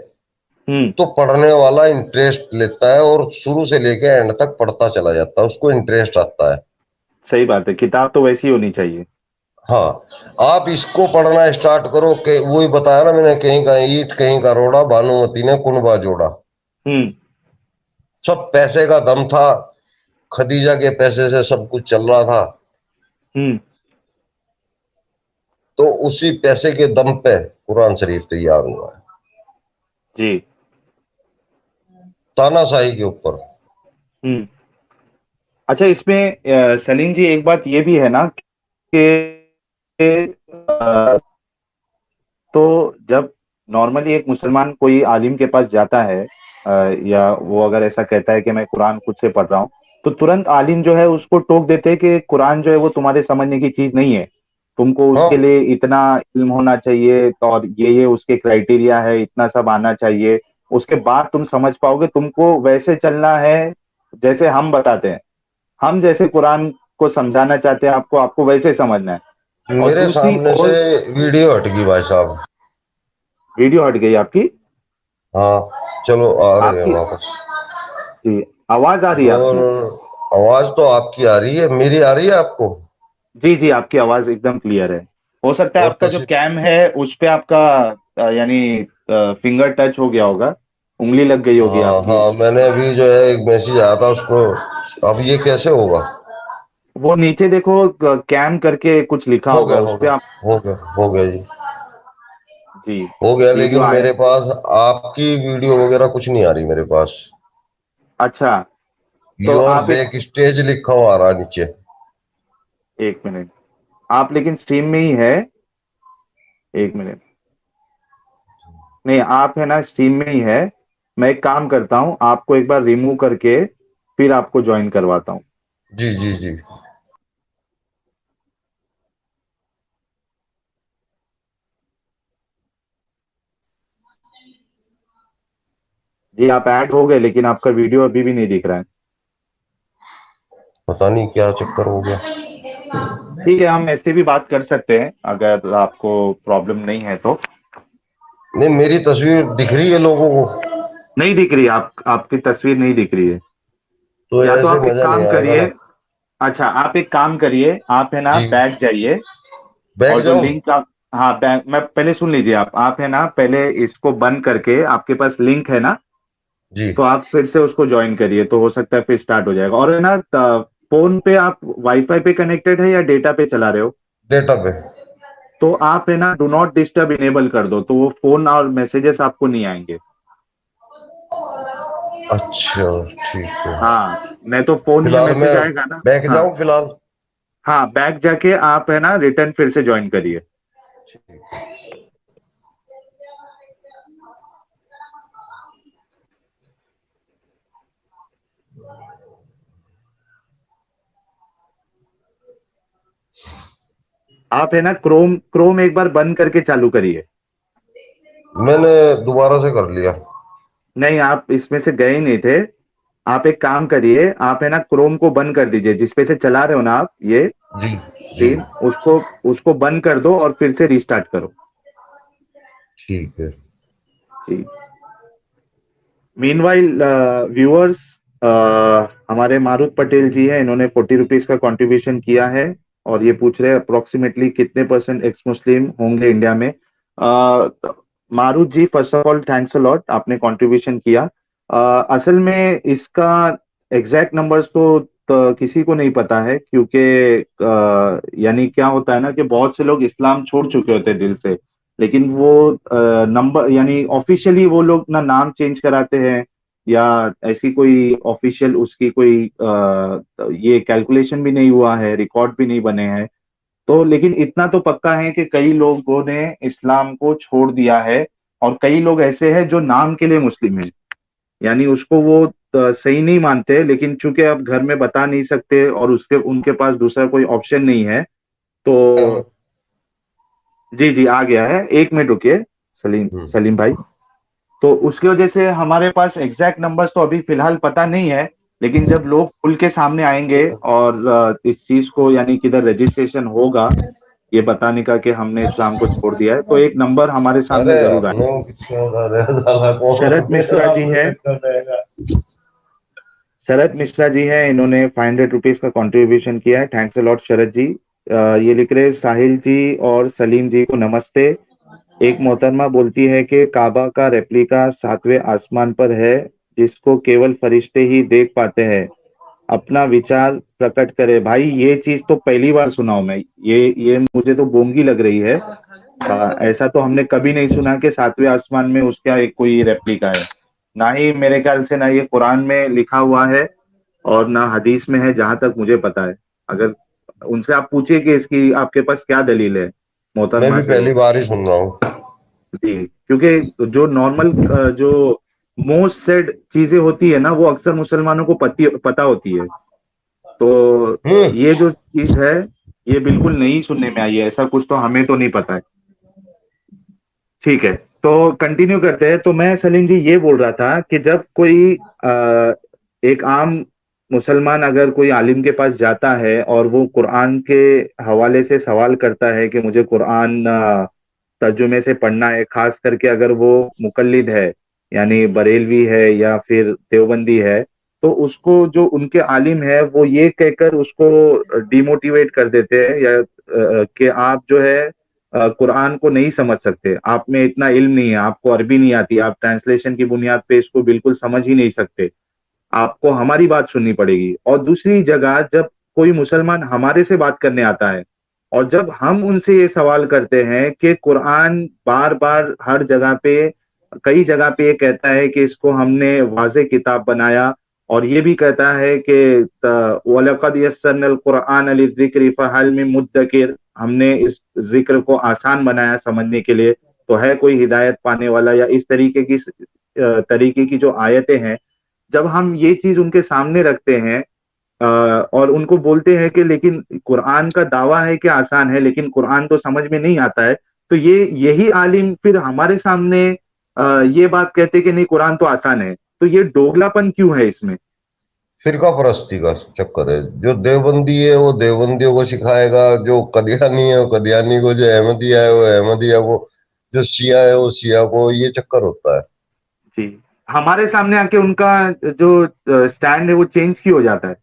हम्म। तो पढ़ने वाला इंटरेस्ट लेता है और शुरू से लेकर एंड तक पढ़ता चला जाता है, उसको इंटरेस्ट आता है। सही बात है, किताब तो वैसी होनी चाहिए। हाँ, आप इसको पढ़ना स्टार्ट करो कि वही बताया ना मैंने, कहीं का ईंट, कहीं का रोड़ा, भानुमती ने कुनबा जोड़ा। हम्म। सब पैसे का दम था, खदीजा के पैसे से सब कुछ चल रहा था। हम्म। तो उसी पैसे के दम पे कुरान शरीफ तैयार हुआ है, जी। तानाशाही के ऊपर। हम्म। अच्छा, इसमें सलीम जी एक बात ये भी है ना कि तो जब नॉर्मली एक मुसलमान कोई आलिम के पास जाता है, या वो अगर ऐसा कहता है कि मैं कुरान खुद से पढ़ रहा हूँ, तो तुरंत आलिम जो है उसको टोक देते हैं कि कुरान जो है वो तुम्हारे समझने की चीज नहीं है, तुमको उसके हाँ, लिए इतना इल्म होना चाहिए, तो और ये उसके क्राइटेरिया है, इतना सब आना चाहिए, उसके बाद तुम समझ पाओगे, तुमको वैसे चलना है जैसे हम बताते हैं, हम जैसे कुरान को समझाना चाहते हैं आपको, आपको वैसे समझना है। और मेरे दूसरी सामने से और। वीडियो हट गई भाई साहब। वीडियो हट गई आपकी? हाँ, चलो आ रहे हैं आपकी। वापस। जी। आवाज आ रही है और आपकी? आवाज तो आपकी आ रही है, मेरी आ रही है आपको? जी जी, आपकी आवाज एकदम क्लियर है। हो सकता है और आपका जो कैम है उस पे आपका यानी फिंगर टच हो गया होगा, उंगली लग गई होगी हाँ आपकी। हाँ, मैंने अभी जो है एक मैसेज आया था उसको। अब ये कैसे होगा? वो नीचे देखो, कैम करके कुछ लिखा हो होगा गया, उस हो पे गया, आप। हो गया, हो गया जी। जी। हो गया, ये जो लेकिन आया। मेरे पास आपकी वीडियो वगैरह कुछ नहीं आ रही मेरे पास। अच्छा। तो योर आप एक बैक स्टेज लिखा हुआ आ रहा है नीचे। एक मिनट, आप लेकिन स्ट्रीम में ही है। एक मिनट। नहीं, आप है ना स्ट्रीम में ही है। मैं एक काम करता हूँ, आपको एक बार रिमूव करके फिर आपको ज्वाइन करवाता हूँ। जी जी जी। जी, आप ऐड हो गए, लेकिन आपका वीडियो अभी भी नहीं दिख रहा है। पता नहीं क्या चक्कर हो गया। ठीक है, हम ऐसे भी बात कर सकते हैं अगर आपको प्रॉब्लम नहीं है तो। नहीं, मेरी तस्वीर दिख रही है लोगों को। नहीं दिख रही, आप आपकी तस्वीर नहीं दिख रही है। तो या तो ऐसे आप एक मजा नहीं काम आएगा करिए। ना। अच्छा, आप एक काम करिए, आप है ना जी। बैक जाइए, बैग और जो जाऊं? लिंक आप, हाँ बैक, मैं पहले सुन लीजिए, आप है ना पहले इसको बंद करके, आपके पास लिंक है ना, जी। तो आप फिर से उसको ज्वाइन करिए, तो हो सकता है फिर स्टार्ट हो जाएगा। और है ना फोन पे आप वाईफाई पे कनेक्टेड है या डेटा पे चला रहे हो? डेटा पे। तो आप है ना डू नॉट डिस्टर्ब इनेबल कर दो, तो वो फोन और मैसेजेस आपको नहीं आएंगे। अच्छा, ठीक है। हाँ, नहीं तो फोन में फिलहाल मैं मैसेज आएगा ना। बैग हाँ, जाऊं फिलहाल? हाँ बैक जाके आप है ना रिटर्न फिर से ज्वाइन करिए। ठीक। आप है ना क्रोम क्रोम एक बार बंद करके चालू करिए। मैंने दोबारा से कर लिया। नहीं, आप इसमें से गए ही नहीं थे। आप एक काम करिए, आप है ना क्रोम को बंद कर दीजिए, जिसपे से चला रहे हो ना आप ये जी। जी। स्क्रीन, उसको उसको बंद कर दो और फिर से रीस्टार्ट करो। ठीक है। जी। मीनवाइल व्यूअर्स, हमारे मारुत पटेल जी हैं, इन्होंने 40 रुपीज का कंट्रीब्यूशन किया है, और ये पूछ रहे हैं अप्रोक्सीमेटली कितने परसेंट एक्स मुस्लिम होंगे इंडिया में। Marut ji, first of all thanks a lot, आपने कंट्रीब्यूशन किया। असल में इसका एग्जैक्ट नंबर्स तो किसी को नहीं पता है, क्योंकि यानी क्या होता है ना कि बहुत से लोग इस्लाम छोड़ चुके होते हैं दिल से, लेकिन वो नंबर यानी ऑफिशियली वो लोग ना नाम चेंज कराते हैं, या ऐसी कोई ऑफिशियल उसकी कोई ये कैलकुलेशन भी नहीं हुआ है, रिकॉर्ड भी नहीं बने हैं। तो लेकिन इतना तो पक्का है कि कई लोगों ने इस्लाम को छोड़ दिया है, और कई लोग ऐसे हैं जो नाम के लिए मुस्लिम हैं, यानी उसको वो सही नहीं मानते, लेकिन चूंकि अब घर में बता नहीं सकते और उसके उनके पास दूसरा कोई ऑप्शन नहीं है, तो जी जी आ गया है, 1 मिनट रुकिए। सलीम हम्म। सलीम भाई, तो उसकी वजह से हमारे पास एग्जैक्ट नंबर्स तो अभी फिलहाल पता नहीं है, लेकिन जब लोग खुल के सामने आएंगे और इस चीज को यानी किधर रजिस्ट्रेशन होगा ये बताने का कि हमने इस्लाम को छोड़ दिया है, तो एक नंबर हमारे सामने अरे जरूर आए। अपने को किसके बता रहे साला शरद कौन मिश्रा मेरा जी कोई हैं, चक्कर रहेगा। शरद मिश्रा जी हैं, इन्होंने 500 रुपीज का कंट्रीब्यूशन किया है, थैंक्स अ लॉट शरद जी। ये लिख रहे हैं, साहिल जी और सलीम जी को नमस्ते। एक मोहतरमा बोलती है कि काबा का रेप्लिका 7वें आसमान पर है, जिसको केवल फरिश्ते ही देख पाते हैं। अपना विचार प्रकट करे। भाई ये चीज तो पहली बार सुना हूं मैं, ये मुझे तो गोंगी लग रही है। ऐसा तो हमने कभी नहीं सुना कि 7वें आसमान में उसका एक कोई रेप्लिका है। ना ही मेरे ख्याल से ना ये कुरान में लिखा हुआ है, और ना हदीस में है, जहां तक मुझे पता है। अगर उनसे आप पूछिए कि इसकी आपके पास क्या दलील है, मैं मोहतरमा भी से। पहली बार ही सुन रहा हूँ। जी, क्योंकि जो नॉर्मल जो मोस्ट सेड चीजें होती है ना, वो अक्सर मुसलमानों को पता होती है। तो हम्म। ये जो चीज है, ये बिल्कुल नहीं सुनने में आई है, ऐसा कुछ तो हमें तो नहीं पता है। ठीक है, तो कंटिन्यू करते हैं। तो मैं सलीम जी ये बोल रहा था कि जब कोई एक आम मुसलमान अगर कोई आलिम के पास जाता है और वो कुरान के हवाले से सवाल करता है कि मुझे कुरान तर्जुमे से पढ़ना है, खास करके अगर वो मुकल्लिद है, यानी बरेलवी है या फिर देवबंदी है, तो उसको जो उनके आलिम है वो ये कहकर उसको डिमोटिवेट कर देते हैं, या कि आप जो है कुरान को नहीं समझ सकते, आप में इतना इल्म नहीं है, आपको अरबी नहीं आती, आप ट्रांसलेशन की बुनियाद पे इसको बिल्कुल समझ ही नहीं सकते, आपको हमारी बात सुननी पड़ेगी। और दूसरी जगह जब कोई मुसलमान हमारे से बात करने आता है, और जब हम उनसे ये सवाल करते हैं कि कुरान बार बार हर जगह पे, कई जगह पे ये कहता है कि इसको हमने वाज़े किताब बनाया, और ये भी कहता है कि वलक़द यस्सरनल कुरआन लिज़्ज़िक्रि फ़हल मिन मुद्दकिर, हमने इस जिक्र को आसान बनाया समझने के लिए, तो है कोई हिदायत पाने वाला, या इस तरीके की जो आयतें हैं, जब हम ये चीज उनके सामने रखते हैं और उनको बोलते हैं कि लेकिन कुरान का दावा है कि आसान है, लेकिन कुरान तो समझ में नहीं आता है, तो ये यही आलिम फिर हमारे सामने ये बात कहते कि नहीं कुरान तो आसान है, तो ये दोगलापन क्यों है इसमें? फिरका परस्ती का चक्कर है। जो देवबंदी है वो देवबंदियों को सिखाएगा, जो कदियानी है वो कदियानी को, जो अहमदिया है वो अहमदिया को, जो शिया है वो शिया को, ये चक्कर होता है। जी, हमारे सामने आके उनका जो स्टैंड है वो चेंज क्यों हो जाता है?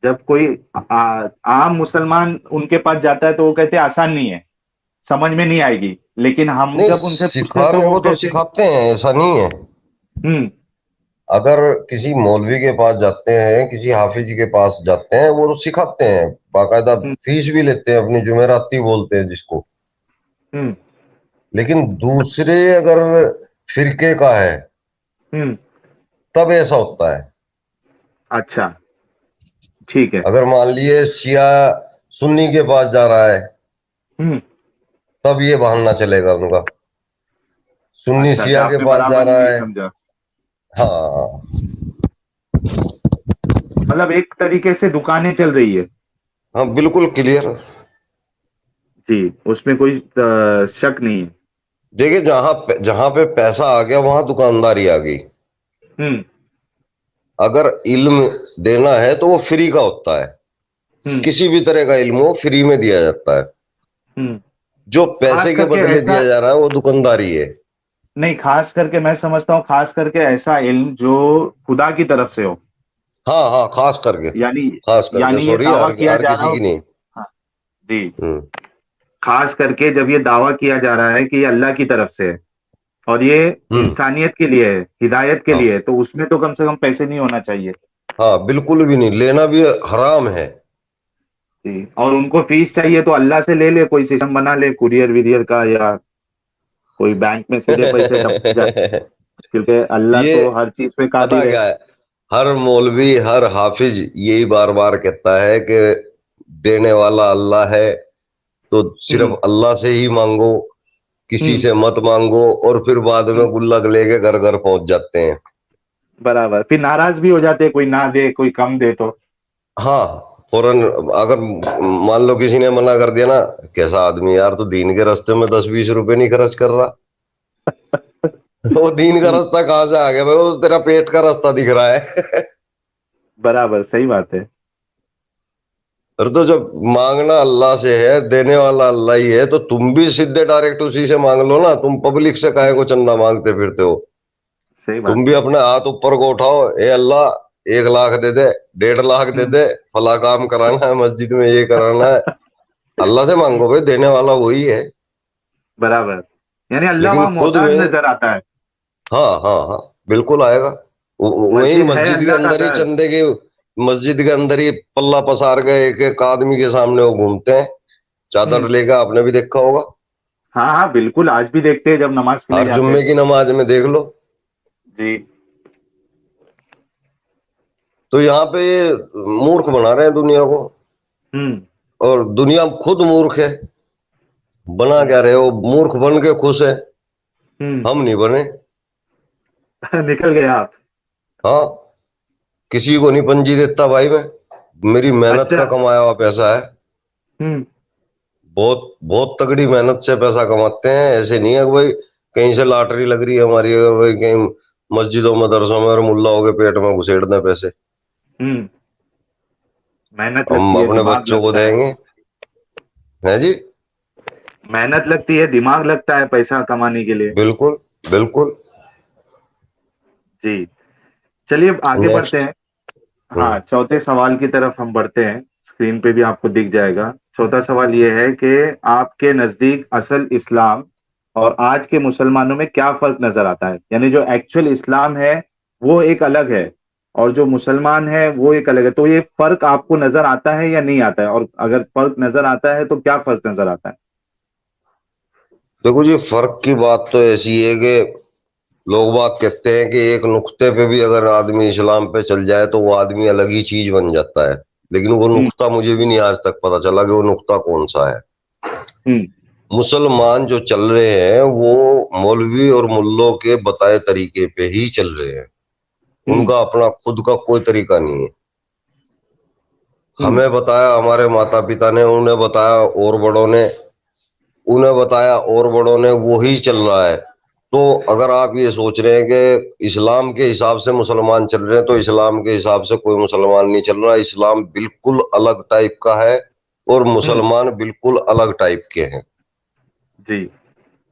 जब कोई आम मुसलमान उनके पास जाता है तो वो कहते हैं आसान नहीं है, समझ में नहीं आएगी, लेकिन हम नहीं, जब उनसे पूछते हैं तो सिखाने वो को तो कहते हैं। सिखाते हैं, ऐसा नहीं है। हम्म। अगर किसी मौलवी के पास जाते हैं, किसी हाफिज के पास जाते हैं, वो तो सिखाते हैं, बाकायदा हम्म। फीस भी लेते हैं, अपनी जुमेराती बोलते हैं जिसको। हम्म। लेकिन दूसरे अगर फिरके का है हम्म। तब ऐसा होता है। अच्छा, ठीक है। अगर मान लिए शिया सुन्नी के पास जा रहा है, हम्म। तब ये बहाना चलेगा उनका। सुन्नी अच्छा अच्छा, शिया के आपने पास जा बराबर रहा ये है। समझा। हाँ। मतलब एक तरीके से दुकानें चल रही है। हाँ बिल्कुल क्लियर। जी, उसमें कोई शक नहीं है। देखिए, जहां पे पैसा आ गया वहां दुकानदारी आ गई। हम्म। अगर इल्म देना है तो वो फ्री का होता है। हम्म। किसी भी तरह का इल्म हो फ्री में दिया जाता है। हम्म। जो खास पैसे के करके बदले ऐसा, दिया जा रहा है वो दुकानदारी है। नहीं, खास करके मैं समझता हूँ खास करके ऐसा इल्म जो खुदा की तरफ से हो। हाँ हाँ, खास करके। यानी खास करके, यानी ये सॉरी, दावा किया हर जा रहा किसी हो। की नहीं। हाँ। जी। हम्म। खास करके जब ये दावा किया जा रहा है कि ये अल्लाह की तरफ से है और ये हम्म। इंसानियत के लिए है, हिदायत के लिए हाँ है, तो उसमें तो कम से कम पैसे नहीं होना चाहिए। हाँ, बिल्कुल भी नहीं, लेना भी हराम है। जी, और उनको फीस चाहिए तो अल्लाह से ले ले, कोई सिस्टम बना ले कुरियर विरियर का, या कोई बैंक में सीधे पैसे टपक जाए, क्योंकि अल्लाह ये तो हर चीज पे पता कादिर है। क्या है, हर मौलवी हर हाफिज यही बार बार कहता है कि देने वाला अल्लाह है, तो हम्म। सिर्फ अल्लाह से ही मांगो, किसी हम्म। से मत मांगो। और फिर बाद में गुल्लक लेके घर घर पहुंच जाते हैं। बराबर, फिर नाराज भी हो जाते हैं, कोई ना दे कोई कम दे तो। हाँ, फौरन। अगर मान लो किसी ने मना कर दिया ना, कैसा आदमी यार, तू दीन के रास्ते में 10-20 रुपए नहीं खर्च कर रहा। वो दीन का हम्म। रास्ता कहाँ से आ गया भाई, वो तेरा पेट का रास्ता दिख रहा है। बराबर, सही बात है। और तो जब मांगना अल्लाह से है, देने वाला अल्लाह ही है, तो तुम भी सीधे डायरेक्ट उसी से मांग लो ना। तुम पब्लिक से काहे को चंदा मांगते फिरते हो? सही तुम बात भी है। अपने हाथ ऊपर को उठाओ, ए अल्लाह 1 लाख दे दे, 1.5 लाख दे हम्म। दे, फला काम कराना है, मस्जिद में ये कराना है। अल्लाह से मांगो भाई, देने वाला वही है। बराबर, यानी अल्लाह लेकिन वहां खुद मोहताज में, नजर आता है। हाँ हाँ हाँ, बिल्कुल आएगा। वही मस्जिद है मस्जिद के अल्लाह का अंदर ही घर। चंदे के, मस्जिद के अंदर ही पल्ला पसार के एक एक आदमी के सामने वो घूमते हैं, चादर हम्म। लेकर। आपने भी देखा होगा, हाँ हाँ, बिल्कुल, आज भी देखते हैं जब नमाज के लिए हर जाते हैं जुम्मे की तो। नमाज में देख लो। जी। तो यहाँ पे ये मूर्ख बना रहे हैं दुनिया को। हम्म। और दुनिया खुद मूर्ख है। बना हम्म। क्या रहे हो, मूर्ख बन के खुश है। हम्म। हम नहीं बने। निकल गए आप। हाँ, किसी को नहीं पंजी देता भाई मैं। मेरी मेहनत अच्छा। का कमाया हुआ पैसा है। हम्म। बहुत बहुत तगड़ी मेहनत से पैसा कमाते हैं। ऐसे नहीं है कि भाई कहीं से लॉटरी लग रही है हमारी, भाई कहीं मस्जिदों मदरसों में और मुल्लाओं के पेट में घुसेड़ दें पैसे। हम्म। मेहनत हम लगती है, अपने दिमाग बच्चों को लगता है। देंगे, है जी। मेहनत लगती है, दिमाग लगता है पैसा कमाने के लिए। बिल्कुल बिल्कुल। जी। चलिए अब आगे बढ़ते नेक्स्ट। हैं। हाँ, चौथे सवाल की तरफ हम बढ़ते हैं। स्क्रीन पे भी आपको दिख जाएगा। चौथा सवाल ये है कि आपके नजदीक असल इस्लाम और आज के मुसलमानों में क्या फर्क नजर आता है? यानी जो एक्चुअल इस्लाम है वो एक अलग है, और जो मुसलमान है वो एक अलग है। तो ये फर्क आपको नजर आता है या नहीं आता है? और अगर फर्क नजर आता है तो क्या फर्क नजर आता है? देखो जी, फर्क की बात तो ऐसी है कि लोग बाग कहते हैं कि एक नुक्ते पे भी अगर आदमी इस्लाम पे चल जाए तो वो आदमी अलग ही चीज बन जाता है। लेकिन वो हम्म। नुक्ता मुझे भी नहीं आज तक पता चला कि वो नुक्ता कौन सा है। हम्म। मुसलमान जो चल रहे हैं वो मौलवी और मुल्लों के बताए तरीके पे ही चल रहे हैं। हम्म। उनका अपना खुद का कोई तरीका नहीं है। हम्म। हमें बताया हमारे माता पिता ने, उन्हें बताया और बड़ों ने, उन्हें बताया और बड़ों ने, वो ही चल रहा है। तो अगर आप ये सोच रहे हैं कि इस्लाम के हिसाब से मुसलमान चल रहे हैं, तो इस्लाम के हिसाब से कोई मुसलमान नहीं चल रहा। इस्लाम बिल्कुल अलग टाइप का है और हम्म। मुसलमान बिल्कुल अलग टाइप के हैं। जी।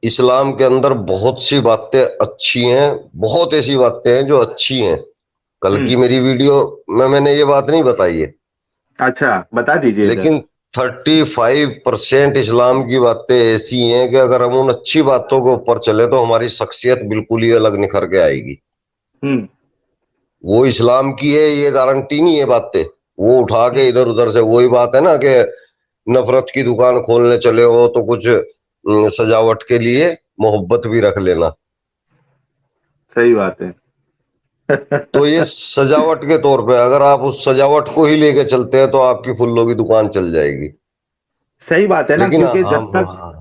इस्लाम के अंदर बहुत सी बातें अच्छी हैं, बहुत ऐसी बातें हैं जो अच्छी हैं। कल की हम्म। मेरी वीडियो में मैंने ये बात नहीं बताई है, अच्छा, बता दीजिए जरा। लेकिन 35% इस्लाम की बातें ऐसी हैं कि अगर हम उन अच्छी बातों के ऊपर चले तो हमारी शख्सियत बिल्कुल ही अलग निखर के आएगी। हम्म। वो इस्लाम की है ये गारंटी नहीं है बातें। वो उठा के हम्म। इधर उधर से वही बात है ना कि नफरत की दुकान खोलने चले हो तो कुछ सजावट के लिए मोहब्बत भी रख लेना। सही बात है। तो ये सजावट के तौर पे अगर आप उस सजावट को ही लेके चलते हैं तो आपकी फूलों की दुकान चल जाएगी। सही बात है ना, लेकिन क्योंकि जब हम तक, हाँ,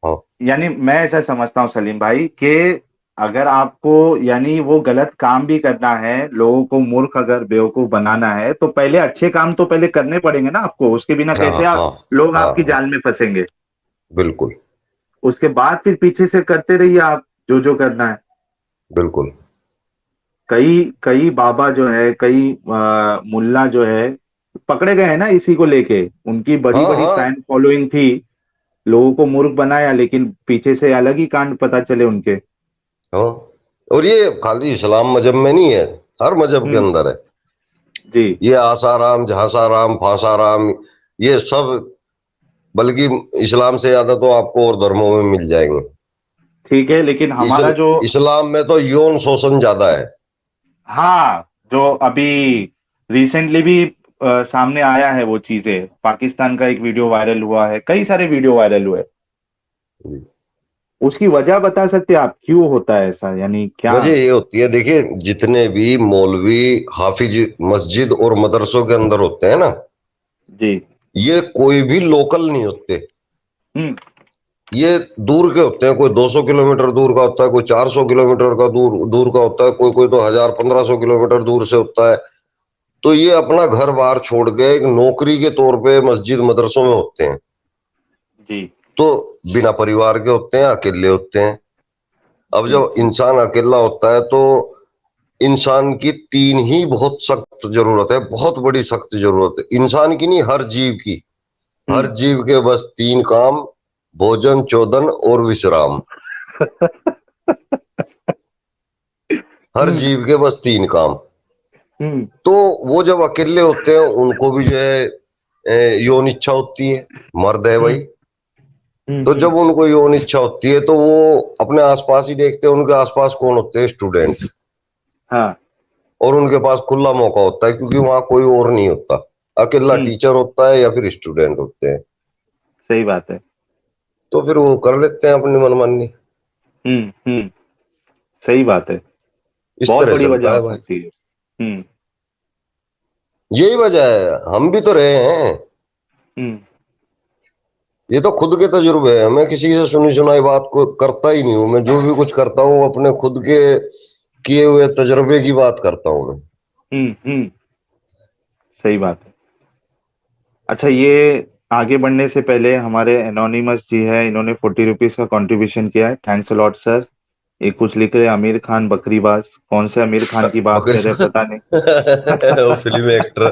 हाँ, यानी मैं ऐसा समझता हूँ सलीम भाई कि अगर आपको, यानी वो गलत काम भी करना है, लोगों को मूर्ख अगर बेवकूफ बनाना है, तो पहले अच्छे काम तो पहले करने पड़ेंगे ना आपको। उसके बिना हाँ, कैसे हाँ, आप, लोग हाँ, आपकी हाँ, जाल में फंसेंगे। बिल्कुल, उसके बाद फिर पीछे से करते रहिए आप जो जो करना है। बिल्कुल। कई कई बाबा जो है, कई मुल्ला जो है, पकड़े गए हैं ना इसी को लेके। उनकी बड़ी हाँ, बड़ी हाँ, फैन फॉलोइंग थी, लोगों को मूर्ख बनाया, लेकिन पीछे से अलग ही कांड पता चले उनके। हाँ। और ये खाली इस्लाम मजहब में नहीं है, हर मजहब के हम्म। अंदर है। जी। ये आसाराम झांसाराम फांसाराम ये सब, बल्कि इस्लाम से ज्यादा तो आपको और धर्मों में मिल जाएंगे। ठीक है, लेकिन इस हमारा जो, इस्लाम में तो यौन शोषण ज्यादा है। हाँ, जो अभी रिसेंटली भी सामने आया है, वो चीजें, पाकिस्तान का एक वीडियो वायरल हुआ है, कई सारे वीडियो वायरल हुए। उसकी वजह बता सकते हैं आप, क्यों होता है ऐसा, यानी क्या? वजह ये होती है, देखिए जितने भी मौलवी हाफिज मस्जिद और मदरसों के अंदर होते हैं ना, जी। ये कोई भी लोकल नहीं होते। हम्म। ये दूर के होते हैं, कोई 200 किलोमीटर दूर का होता है, कोई 400 किलोमीटर का दूर दूर का होता है, कोई कोई तो 1000 1500 किलोमीटर दूर से होता है। तो ये अपना घर बार छोड़ के एक नौकरी के तौर पे मस्जिद मदरसों में होते हैं। जी। तो बिना परिवार के होते हैं, अकेले होते हैं। अब जी। जब इंसान अकेला होता है तो इंसान की तीन ही बहुत सख्त जरूरत है, बहुत बड़ी सख्त जरूरत है, इंसान की नहीं हर जीव की। हर हम्म। जीव के बस तीन काम: भोजन, चोदन और विश्राम। हर हम्म। जीव के बस तीन काम। हम्म। तो वो जब अकेले होते हैं उनको भी जो है यौन इच्छा होती है। मर्द है भाई। हम्म। हम्म। तो जब उनको यौन इच्छा होती है तो वो अपने आसपास ही देखते हैं, उनके आसपास कौन होते हैं? स्टूडेंट। हाँ। और उनके पास खुला मौका होता है क्योंकि वहां कोई और नहीं होता। अकेला हम्म। टीचर होता है या फिर स्टूडेंट होते हैं। सही बात है। तो फिर वो कर लेते हैं अपनी मनमानी। हम्म। हम्म। सही बात है। इस बहुत तरह बड़ी वजह चलता हो है भाई। सकती है। हम्म। यही वजह है, हम भी तो रहे हैं। हम्म। ये तो खुद के तजुर्बे है, मैं किसी से सुनी सुनाई बात को करता ही नहीं हूँ। मैं जो भी कुछ करता हूँ अपने खुद के किए हुए तजुर्बे की बात करता हूँ मैं। हम्म। हम्म। सही बात है। अच्छा, ये आगे बढ़ने से पहले हमारे एनोनिमस जी है, इन्होंने 40 रुपीज का कंट्रीब्यूशन किया है, थैंक्स अलॉट सर। ये कुछ लिख रहे हैं, आमिर खान बकरीबाज। कौन से आमिर खान की बात बकरी कर रहे हैं, पता नहीं। वो फिल्म एक्टर।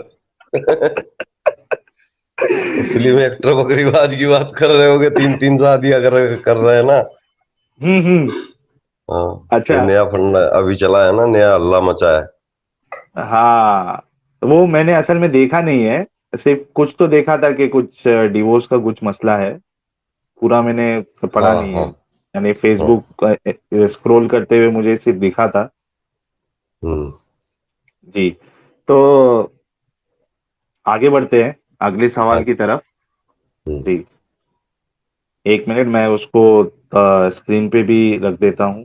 फिल्म एक्टर बकरीबाज की बात कर रहे होगे, तीन तीन शादियां कर रहे हैं ना। हम्म। हाँ, ये अच्छा। नया फंड अभी चला है ना, नया हल्ला मचा है। हाँ, वो मैंने असल में देखा नहीं है, सिर्फ कुछ तो देखा था कि कुछ डिवोर्स का कुछ मसला है। पूरा मैंने पढ़ा हाँ, नहीं है, हाँ, यानी हाँ। फेसबुक स्क्रॉल करते हुए मुझे सिर्फ दिखा था। हम्म, जी। तो आगे बढ़ते हैं अगले सवाल हाँ, की तरफ। हम्म, जी। एक मिनट, मैं उसको स्क्रीन पे भी रख देता हूँ।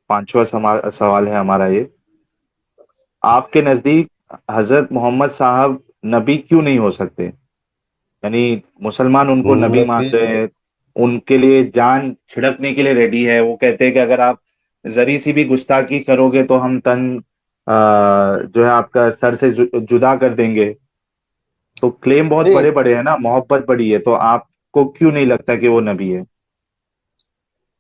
पांचवा सवाल है हमारा ये: आपके नजदीक हजरत मोहम्मद साहब नबी क्यों नहीं हो सकते? यानी मुसलमान उनको नबी मान नबी। रहे हैं, उनके लिए जान छिड़कने के लिए रेडी है। वो कहते हैं कि अगर आप जरी सी भी गुस्ताखी करोगे तो हम तन जो है आपका सर से जुदा कर देंगे। तो क्लेम बहुत नहीं, बड़े बड़े हैं ना, मोहब्बत बड़ी है, तो आपको क्यों नहीं लगता कि वो नबी है?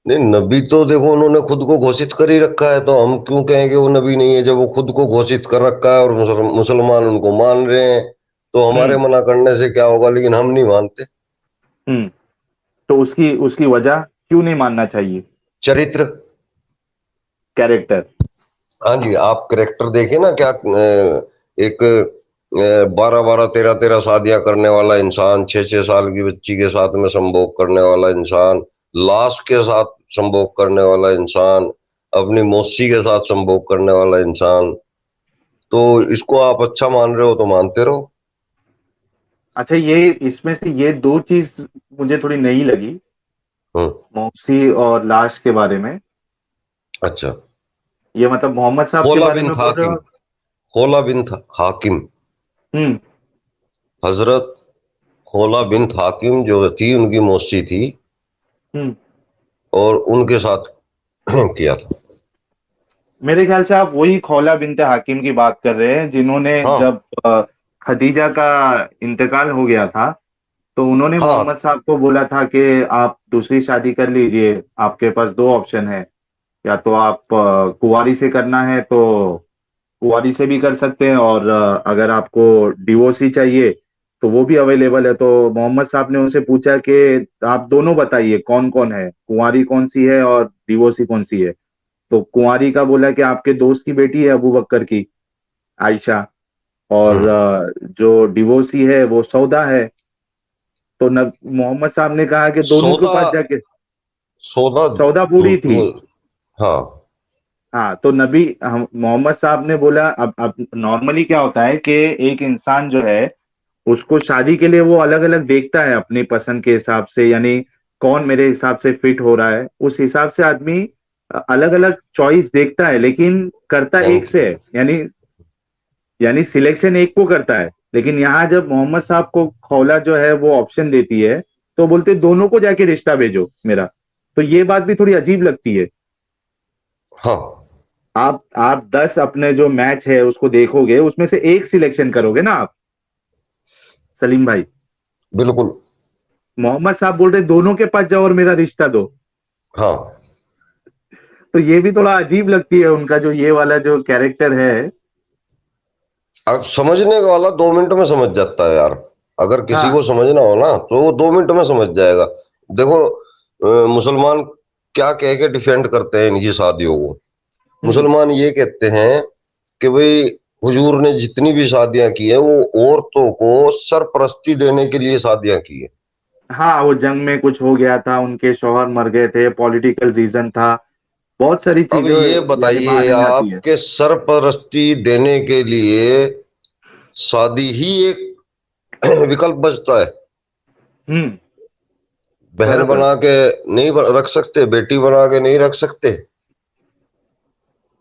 नहीं, नबी तो देखो उन्होंने खुद को घोषित कर ही रखा है, तो हम क्यों कहें कि वो नबी नहीं है? जब वो खुद को घोषित कर रखा है और मुसलमान उनको मान रहे हैं, तो हमारे हम्म। मना करने से क्या होगा? लेकिन हम नहीं मानते। हम्म। तो उसकी उसकी वजह क्यों नहीं मानना चाहिए? चरित्र। कैरेक्टर। हाँ जी, आप करेक्टर देखे ना क्या, एक 12-12 13-13 शादियां करने वाला इंसान, 6-6 साल की बच्ची के साथ में संभोग करने वाला इंसान, लाश के साथ संभोग करने वाला इंसान, अपनी मौसी के साथ संभोग करने वाला इंसान। तो इसको आप अच्छा मान रहे हो तो मानते रहो। अच्छा, ये इसमें से ये दो चीज मुझे थोड़ी नई लगी, हम्म। मौसी और लाश के बारे में। अच्छा। ये मतलब मोहम्मद साहब के होला बारे बिन में बोल रहे हाकिम, हो? होला बिन हाकिम, हम्म। हजरत होला बिन हाकिम जो थी उनकी मौसी थी, हम्म। और उनके साथ किया था। मेरे ख्याल से आप वही खौला बिनते हाकिम की बात कर रहे हैं, जिन्होंने हाँ जब खदीजा का इंतकाल हो गया था, तो उन्होंने हाँ। मोहम्मद साहब को बोला था कि आप दूसरी शादी कर लीजिए, आपके पास दो ऑप्शन है, या तो आप कुंवारी से करना है तो कुंवारी से भी कर सकते हैं, और अगर आपको डिवोर्स ही चाहिए तो वो भी अवेलेबल है। तो मोहम्मद साहब ने उनसे पूछा कि आप दोनों बताइए कौन कौन है, कुंवारी कौन सी है और डिवोर्सी कौन सी है। तो कुंवारी का बोला कि आपके दोस्त की बेटी है अबू बकर की, आयशा, और हम्म। जो डिवोर्सी है वो सौदा है। तो मोहम्मद साहब ने कहा कि दोनों के सौदा, पास जाके, सौदा सौदा पूरी थी। हाँ। हाँ, तो मोहम्मद साहब ने बोला, अब नॉर्मली क्या होता है कि एक इंसान जो है, उसको शादी के लिए वो अलग अलग देखता है अपनी पसंद के हिसाब से, यानी कौन मेरे हिसाब से फिट हो रहा है, उस हिसाब से आदमी अलग अलग चॉइस देखता है, लेकिन करता एक थैंक से है, यानी सिलेक्शन एक को करता है। लेकिन यहाँ जब मोहम्मद साहब को खौला जो है वो ऑप्शन देती है, तो बोलते दोनों को जाके रिश्ता भेजो मेरा। तो ये बात भी थोड़ी अजीब लगती है। हाँ। आप 10 अपने जो मैच है उसको देखोगे, उसमें से एक सिलेक्शन करोगे ना आप, सलीम भाई। बिल्कुल। मोहम्मद साहब बोल रहे दोनों के पास जाओ और मेरा रिश्ता दो। हाँ, तो ये भी थोड़ा अजीब लगती है, उनका जो ये वाला जो कैरेक्टर है। अब समझने वाला 2 मिनट में समझ जाता है यार। अगर किसी हाँ। को समझना हो ना तो वो 2 मिनट में समझ जाएगा। देखो, मुसलमान क्या कह के डिफेंड करते हैं इनकी शादियों को। हम्म। मुसलमान ये कहते हैं कि भाई हुजूर ने जितनी भी शादियां की है वो औरतों को सरपरस्ती देने के लिए शादियां की है। हाँ, वो जंग में कुछ हो गया था, उनके शौहर मर गए थे, पॉलिटिकल रीजन था, बहुत सारी अब चीजें ये यानी बताइए बहाने में आती आप है। कि सरपरस्ती देने के लिए शादी ही एक विकल्प बचता है। हम्म। बहन बराबर। बना के नहीं रख सकते, बेटी बना के नहीं रख सकते,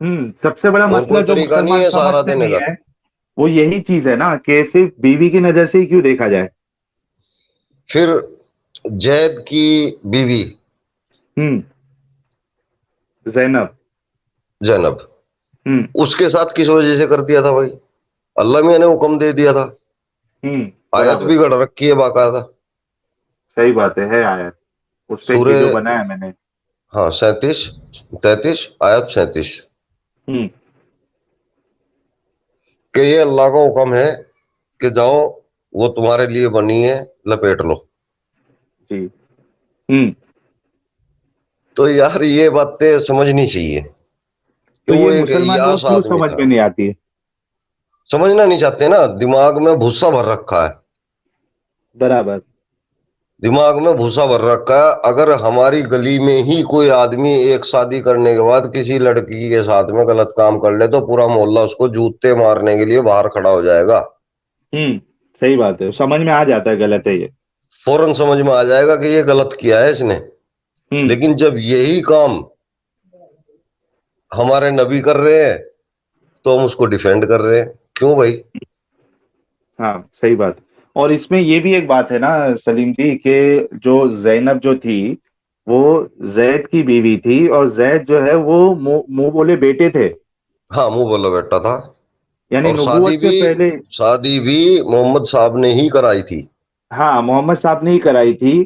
सबसे बड़ा और कोई मसला जो तरीका नहीं मुसलमान है सहारा समझते देने नहीं का। है, वो यही चीज है ना कि सिर्फ बीवी की नजर से ही क्यों देखा जाए। फिर जैद की बीवी हम्म। जैनब। जैनब, हम्म। उसके साथ किस वजह से कर दिया था भाई? अल्लाह मियां ने हुक्म दे दिया था। आयत बराबर। भी गढ़ रखी है बाकायदा। सही बात है आयत। उस पे एक सूर्य, वीडियो बनाया मैंने। हाँ, 37 33 आयत 37, हम्म। कि ये अल्लाह का हुक्म है कि जाओ, वो तुम्हारे लिए बनी है, लपेट लो। जी। हम्म। तो यार ये बातें समझनी चाहिए कि तो वो ये एक मुसलमान लोग यास क्यों आदमी समझ था। में नहीं आती है? समझना नहीं चाहते ना, दिमाग में भूसा भर रखा है। बराबर। दिमाग में भूसा भर रखा है। अगर हमारी गली में ही कोई आदमी एक शादी करने के बाद किसी लड़की के साथ में गलत काम कर ले तो पूरा मोहल्ला उसको जूते मारने के लिए बाहर खड़ा हो जाएगा। हम्म। सही बात है, समझ में आ जाता है गलत है ये। फौरन समझ में आ जाएगा कि ये गलत किया है इसने। हम्म। लेकिन जब यही काम हमारे नबी कर रहे हैं तो हम उसको डिफेंड कर रहे हैं, क्यों भाई? हाँ, सही बात। और इसमें ये भी एक बात है ना सलीम जी, कि जो जैनब जो थी, वो जैद की बीवी थी, और जैद जो है वो मुंह मुंह बोले बेटे थे, हाँ, मुंह बोला बेटा था। यानी और नबूवत से पहले। शादी भी मोहम्मद साहब ने ही कराई थी। हाँ, मोहम्मद साहब ने ही कराई थी।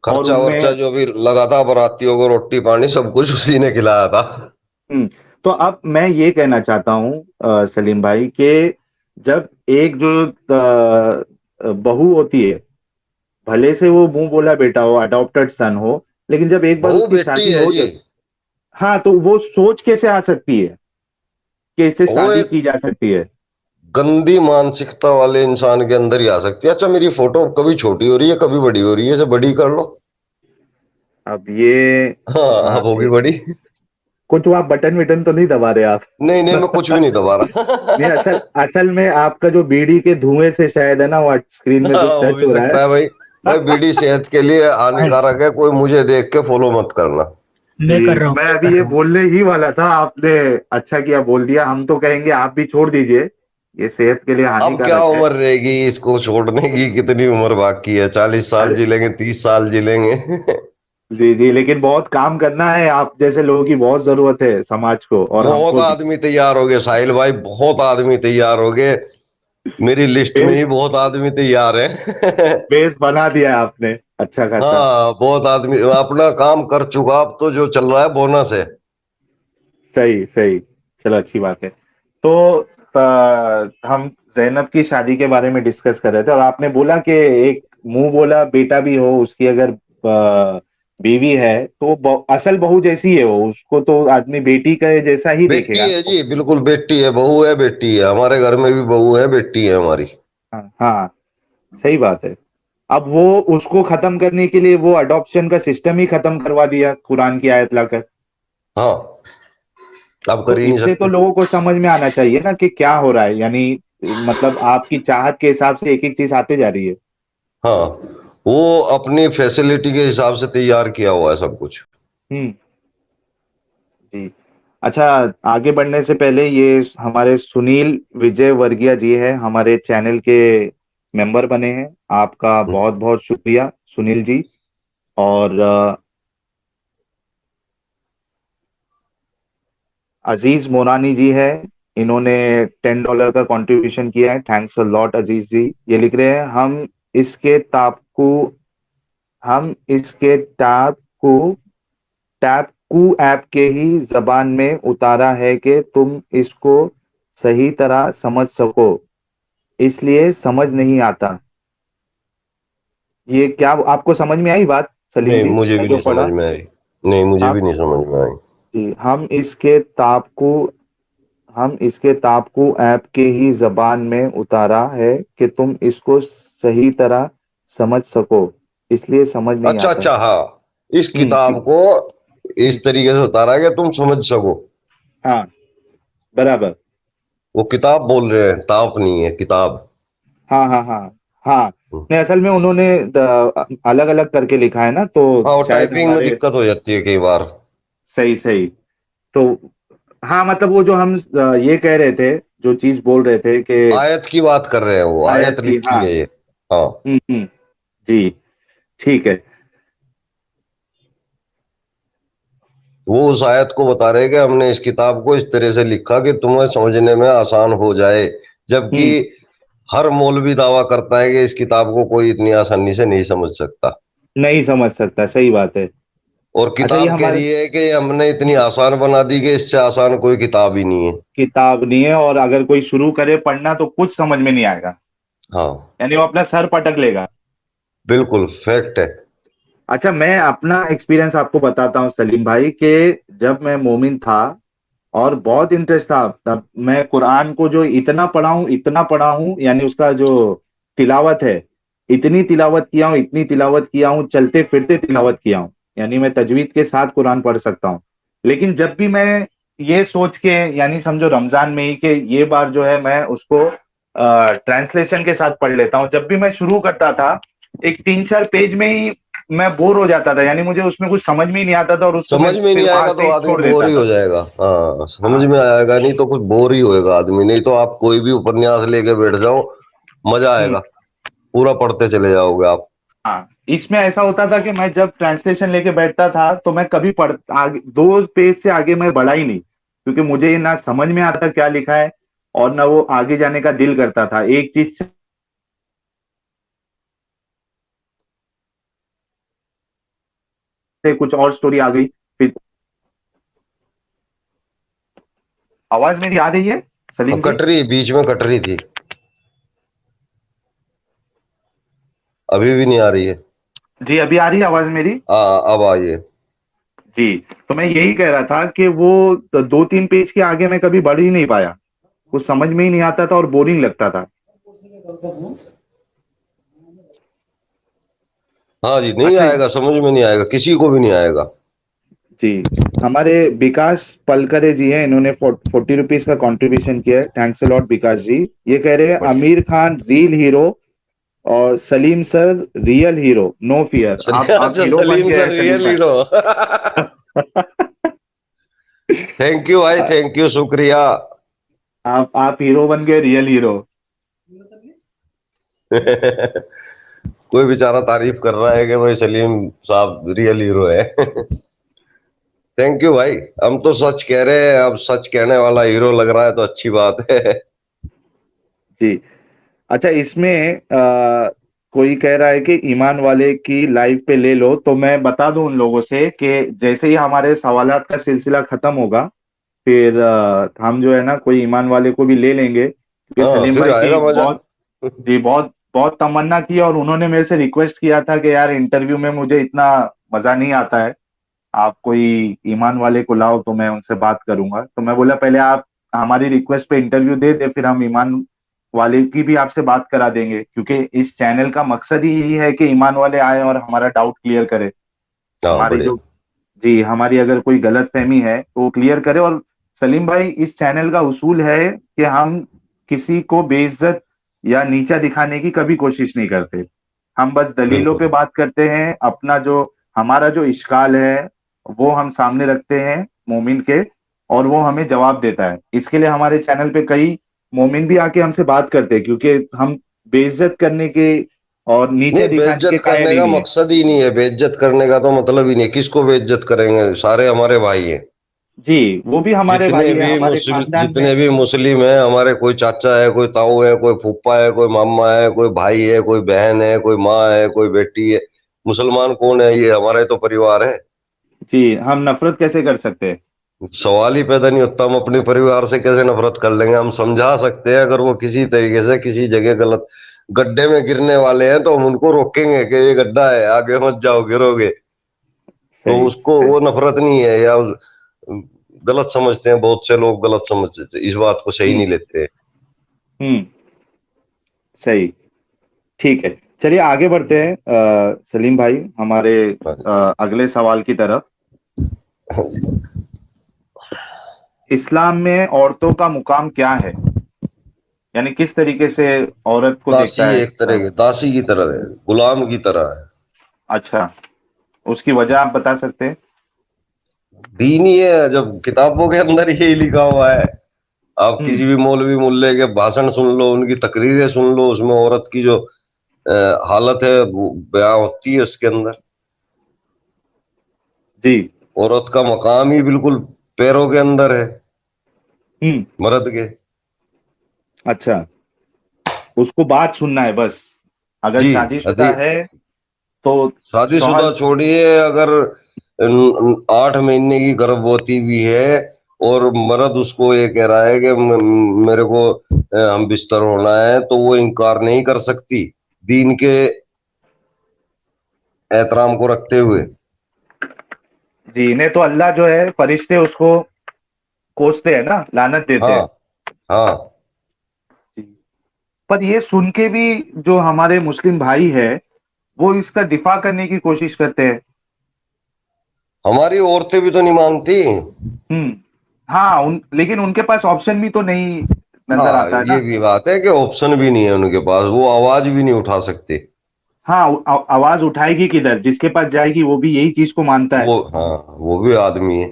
और खर्चा वर्चा उनमें। जो भी लगा था बारातियों को, रोटी पानी सब कुछ उसी ने खिलाया था। हम्म। तो अब मैं ये कहना चाहता हूँ सलीम भाई, कि जब एक जो बहू होती है, भले से वो मुंह बोला बेटा हो, अडॉप्टेड सन हो, लेकिन जब एक बार बहू उसकी बेटी शादी है हो जी। जाए, हाँ, तो वो सोच कैसे आ सकती है कि इससे वो शादी एक की जा सकती है? गंदी मानसिकता वाले इंसान के अंदर ही आ सकती है। अच्छा, मेरी फोटो कभी छोटी हो रही है कभी बड़ी हो रही है, इसे बड़ी कर लो। अब ये हाँ, अब होगी बड़ी। कुछ वो आप बटन विटन तो नहीं दबा रहे आप? नहीं नहीं, मैं कुछ भी नहीं दबा नहीं, असल रहा। असल में आपका जो बीड़ी के धुएं से शायद है ना, वो स्क्रीन में हाँ, कुछ हो टच भी हो रहा सकता है भाई। है। भाई बीड़ी सेहत के लिए हानिकारक है, कोई मुझे देख के फॉलो मत करना। मैं कर जी, रहा हूँ, मैं मैं अभी कर ये रहा हूँ। बोलने ही वाला था, आपने अच्छा किया बोल दिया। हम तो कहेंगे आप भी छोड़ दीजिए, ये सेहत के लिए अब क्या हानिकारक है। उम्र रहेगी इसको छोड़ने की? कितनी उम्र बाकी है? 40 साल अरे जी लेंगे, 30 साल जी लेंगे। जी जी, लेकिन बहुत काम करना है, आप जैसे लोगों की बहुत जरूरत है समाज को और बहुत हमको भी। आदमी तैयार हो गए साहिल भाई, बहुत आदमी तैयार हो गए। मेरी लिस्ट में बेस ही बहुत आदमी तैयार है। बेस बना दिया है आपने अच्छा खासा। हाँ, बहुत आदमी अपना काम कर चुका। अब तो जो चल रहा है बोनस है। सही सही, चलो अच्छी बात है। तो हम जैनब की शादी के बारे में डिस्कस कर रहे थे, और आपने बोला कि एक मुंह बोला बेटा भी हो, उसकी अगर बीवी है तो असल बहू जैसी है वो, उसको तो आदमी बेटी का जैसा ही बेटी देखेगा है ना। जी, बिल्कुल बेटी है, बहू है, बेटी है। हमारे घर में भी बहू है, बेटी है हमारी। हाँ हाँ, सही बात है। अब वो उसको खत्म करने के लिए वो अडॉप्शन का सिस्टम ही खत्म करवा दिया कुरान की आयत लाकर। हाँ, अब कर तो ही नहीं इससे तो सकते। लोगों को समझ में आना चाहिए ना कि क्या हो रहा है, यानी मतलब आपकी चाहत के हिसाब से एक एक चीज आते जा रही है। हाँ, वो अपनी फैसिलिटी के हिसाब से तैयार किया हुआ है सब कुछ। हम्म। जी। अच्छा, आगे बढ़ने से पहले ये हमारे सुनील विजय वर्गीय जी है, हमारे चैनल के मेंबर बने हैं। आपका हम्म, बहुत बहुत शुक्रिया सुनील जी। और अजीज मोरानी जी है, इन्होंने $10 का कंट्रीब्यूशन किया है। थैंक्स अ लॉट अजीज जी। ये लिख रहे हैं, इसके तापकू हम इसके टैबकू ऐप के ही जबान में उतारा है कि तुम इसको सही तरह समझ सको, इसलिए समझ नहीं आता। ये क्या आपको समझ में आई बात सलीम नहीं, जी, मुझे मैं भी जो नहीं समझ पढ़ा? में आई। नहीं, मुझे हम भी नहीं समझ में आई। जी, हम इसके ताबकू ऐप के ही जबान में उतारा है कि तुम इसको सही तरह समझ सको, इसलिए समझ नहीं अच्छा आता। अच्छा, हाँ, इस जी। किताब को हम्म, इस तरीके से उतारा है कि तुम समझ सको। हाँ, बराबर। वो किताब बोल रहे हैं, ताप नहीं है, किताब। हाँ हाँ हाँ हाँ। हम्म। नहीं, असल में उन्होंने अलग अलग करके लिखा है ना, तो हाँ, वो शायद टाइपिंग में हमारे। दिक्कत हो जाती है कई बार। सही सही। तो हाँ, मतलब वो जो हम ये कह रहे थे, जो चीज बोल रहे थे कि आयत की बात कर रहे हैं, वो आयत आयत की, लिखी हाँ। है ये। हाँ, हम्म। जी, ठीक है। वो उस आयत को बता रहे हैं कि हमने इस किताब को इस तरह से लिखा कि तुम्हें समझने में आसान हो जाए। जबकि हम्म। हर मौलवी दावा करता है कि इस किताब को कोई इतनी आसानी से नहीं समझ सकता। नहीं समझ सकता, सही बात है। और अच्छा, ये किताब कह हमारे रही है कि हमने इतनी आसान बना दी कि इससे आसान कोई किताब ही नहीं है। किताब नहीं है, और अगर कोई शुरू करे पढ़ना तो कुछ समझ में नहीं आएगा, हाँ, यानी वो अपना सर पटक लेगा। बिल्कुल फैक्ट है। अच्छा, मैं अपना एक्सपीरियंस आपको बताता हूँ सलीम भाई, कि जब मैं मोमिन था और बहुत इंटरेस्ट था, तब मैं कुरान को जो इतना पढ़ा हूँ, यानी उसका जो तिलावत है, इतनी तिलावत किया हूँ, इतनी तिलावत किया हूँ, चलते फिरते तिलावत किया हूँ, यानी मैं तजवीद के साथ कुरान पढ़ सकता हूँ। लेकिन जब भी मैं ये सोच के, यानी समझो रमजान में ही, कि ये बार जो है मैं उसको ट्रांसलेशन के साथ पढ़ लेता हूँ, जब भी मैं शुरू करता था, एक 3-4 पेज में ही मैं बोर हो जाता था, यानी मुझे उसमें कुछ समझ में ही नहीं आता था, और उसको मैं समझ में फिर नहीं वहां आएगा से तो ही आदमी छोड़ बोर देता ही हो था। जाएगा। हाँ, समझ हाँ। में आएगा नहीं तो कुछ बोर ही होएगा आदमी। नहीं तो आप कोई भी उपन्यास लेके बैठ जाओ, मजा हम्म। आएगा। पूरा पढ़ते चले जाओगे आप। हाँ, इसमें ऐसा होता था कि मैं जब ट्रांसलेशन लेके बैठता था तो मैं कभी आगे 2 पेज से आगे मैं बढ़ा ही नहीं, क्योंकि मुझे ये ना समझ में आता क्या लिखा है, और ना वो आगे जाने का दिल करता था एक चीज से कुछ और स्टोरी आ गई। फिर आवाज मेरी आ रही है हाँ, सलीम जी? कट रही, बीच में कट रही थी। अभी भी नहीं आ रही है? जी अभी आ रही है आवाज मेरी? हाँ, अब आई है। जी। तो मैं यही कह रहा था कि वो 2-3 पेज के आगे मैं कभी बढ़ ही नहीं पाया, कुछ समझ में ही नहीं आता था और बोरिंग लगता था। हाँ जी, नहीं अच्छा। आएगा, समझ में नहीं आएगा, किसी को भी नहीं आएगा। जी। हमारे विकास पलकरे जी हैं, इन्होंने 40 रुपीज का कंट्रीब्यूशन किया है। थैंक्स अ लॉट विकास जी। ये कह रहे हैं बढ़िया। आमिर खान रील हीरो और Salim sir real hero, no fear. आप अच्छा, हीरो बन सलीम गए हैं सर सलीम रियल भाई। हीरो। थैंक यू भाई, थैंक यू, शुक्रिया। आप हीरो बन गए, रियल हीरो। कोई बेचारा तारीफ कर रहा है कि भाई सलीम साहब रियल हीरो है। थैंक यू भाई। हम तो सच कह रहे हैं, अब सच कहने वाला हीरो लग रहा है तो अच्छी बात है। जी। अच्छा, इसमें कोई कह रहा है कि ईमान वाले की लाइव पे ले लो, तो मैं बता दूं उन लोगों से कि जैसे ही हमारे सवालात का सिलसिला खत्म होगा, फिर हम जो है ना कोई ईमान वाले को भी ले लेंगे, क्योंकि हाँ, सलीम फिर भाई की आएगा मजा। बहुत, जी बहुत बहुत तमन्ना की और उन्होंने मेरे से रिक्वेस्ट किया था कि यार इंटरव्यू में मुझे इतना मजा नहीं आता है, आप कोई ईमान वाले को लाओ तो मैं उनसे बात करूंगा। तो मैं बोला पहले आप हमारी रिक्वेस्ट पे इंटरव्यू दे दे, फिर हम ईमान वाले की भी आपसे बात करा देंगे, क्योंकि इस चैनल का मकसद ही यही है कि ईमान वाले आए और हमारा डाउट क्लियर करे। हाँ, हमारी बढ़िया। जो, जी हमारी अगर कोई गलत फहमी है तो वो क्लियर करे। और सलीम भाई, इस चैनल का उसूल है कि हम किसी को बेइज्जत या नीचा दिखाने की कभी कोशिश नहीं करते। हम बस दलीलों पे बिल्कुल। बात करते हैं, अपना जो हमारा जो इश्काल है वो हम सामने रखते हैं मोमिन के, और वो हमें जवाब देता है। इसके लिए हमारे चैनल पे कई मोमिन भी आके हमसे बात करते हैं, क्योंकि हम बेइज्जत करने के और नीचे नहीं, दिखाने के बेइज्जत करने कायल ही का नहीं है। मकसद ही नहीं है, बेइज्जत करने का तो मतलब ही नहीं, किसको बेइज्जत करेंगे, सारे हमारे भाई हैं। जी, वो भी हमारे भाई है, हमारे खानदान में। जितने भी मुस्लिम हैं हमारे, कोई चाचा है, कोई ताऊ है, कोई फूफा है, कोई मामा है, कोई भाई है, कोई बहन है, कोई माँ है, कोई बेटी है। मुसलमान कौन है? ये हमारा ही तो परिवार है। जी, हम नफरत कैसे कर सकते हैं? सवाल ही पैदा नहीं होता, हम अपने परिवार से कैसे नफरत कर लेंगे? हम समझा सकते हैं, अगर वो किसी तरीके से किसी जगह गलत गड्ढे में गिरने वाले हैं तो हम उनको रोकेंगे कि ये गड्ढा है, आगे मत जाओ, गिरोगे। तो सही उसको सही। वो नफरत नहीं है, या गलत समझते हैं, बहुत से लोग गलत समझते हैं, इस बात को सही हम्म। नहीं लेते। हम्म। सही। ठीक है, चलिए आगे बढ़ते हैं सलीम भाई, हमारे अगले सवाल की तरफ। इस्लाम में औरतों का मुकाम क्या है, यानी किस तरीके से औरत को दासी देखता है एक तरह इस्लाम? की, दासी की तरह है, गुलाम की तरह है। अच्छा, उसकी वजह आप बता सकते हैं? दीन ही है, जब किताबों के अंदर यही लिखा हुआ है। आप हम्म। किसी भी मौलवी मुल्ले के भाषण सुन लो, उनकी तकरीरें सुन लो, उसमें औरत की जो हालत है वो बयां होती है उसके अंदर। जी। औरत का मकाम ही बिल्कुल पैरों के अंदर है, हम्म। मर्द के। अच्छा, उसको बात सुनना है बस, अगर जी। शादीशुदा अति है तो शादीशुदा शौहर। छोड़िए, अगर 8 महीने की गर्भवती भी है और मर्द उसको ये कह रहा है कि मेरे को हम बिस्तर होना है, तो वो इनकार नहीं कर सकती, दीन के एहतराम को रखते हुए। जी, नहीं तो अल्लाह जो है, फरिश्ते उसको कोसते हैं ना, लानत देते हाँ। हैं। हाँ। जी। पर ये सुन के भी जो हमारे मुस्लिम भाई है, वो इसका दिफा करने की कोशिश करते हैं। हमारी औरतें भी तो नहीं मानती। हम्म। हाँ, लेकिन उनके पास ऑप्शन भी तो नहीं नजर हाँ, आता है ये ना। भी बात है कि ऑप्शन भी नहीं है उनके पास, वो आवाज भी नहीं उठा सकते। हाँ, आवाज उठाएगी किधर? जिसके पास जाएगी वो भी यही चीज को मानता वो, हाँ, वो भी आदमी है।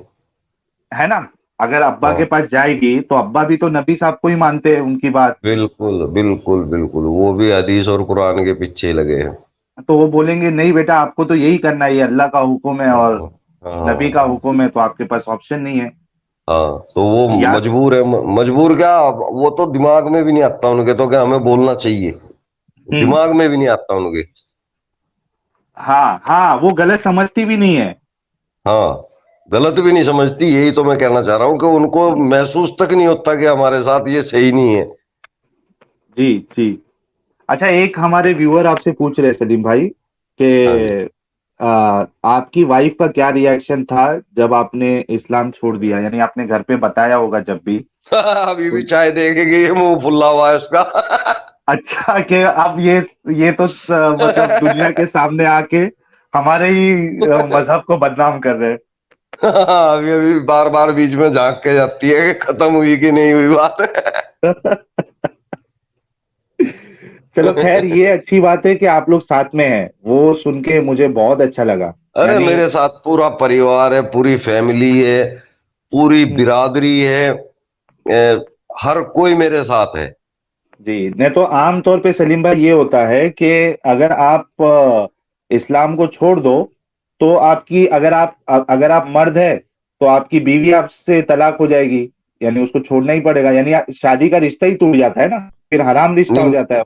है ना। अगर अब्बा के हाँ, पास जाएगी तो अब्बा भी तो नबी साहब को ही मानते हैं, उनकी बात। बिल्कुल बिल्कुल बिल्कुल, वो भी हदीस और कुरान के पीछे लगे हैं। तो वो बोलेंगे नहीं बेटा, आपको तो यही करना है, ये अल्लाह का हुक्म है और हाँ। नबी का हाँ। हुक्म है, तो आपके पास ऑप्शन नहीं है। हाँ, तो वो या मजबूर है, मजबूर क्या, वो तो दिमाग में भी नहीं आता उनके, तो क्या हमें बोलना चाहिए, हम्म। दिमाग में भी नहीं आता उनके। हाँ हाँ, वो गलत समझती भी नहीं है। हाँ, गलत भी नहीं समझती, यही तो मैं कहना चाह रहा हूँ कि उनको महसूस तक नहीं होता कि हमारे साथ ये सही नहीं है। जी जी। अच्छा, एक हमारे व्यूअर आपसे पूछ रहे हैं सलीम भाई हाँ जी। कि आपकी वाइफ का क्या रिएक्शन था जब आपने इस्लाम छोड़ दिया, यानी आपने घर पे बताया होगा जब भी अभी भी तो। चाय देखेंगे, ये मुंह फुल्ला हुआ है उसका। अच्छा, कि अब ये तो मतलब दुनिया के सामने आके हमारे ही मजहब को बदनाम कर रहे अभी अभी बार बार बीच में झांक के जाती है कि खत्म हुई कि नहीं हुई बात। हैं। चलो खैर, ये अच्छी बात है कि आप लोग साथ में हैं, वो सुन के मुझे बहुत अच्छा लगा। अरे यानी मेरे साथ पूरा परिवार है, पूरी फैमिली है, पूरी बिरादरी है। हर कोई मेरे साथ है। जी, नहीं तो आम तौर पे सलीम भाई ये होता है कि अगर आप इस्लाम को छोड़ दो तो आपकी, अगर आप मर्द है तो आपकी बीवी आपसे तलाक हो जाएगी, यानी उसको छोड़ना ही पड़ेगा, यानी शादी का रिश्ता ही टूट जाता है ना, फिर हराम रिश्ता हो जाता है।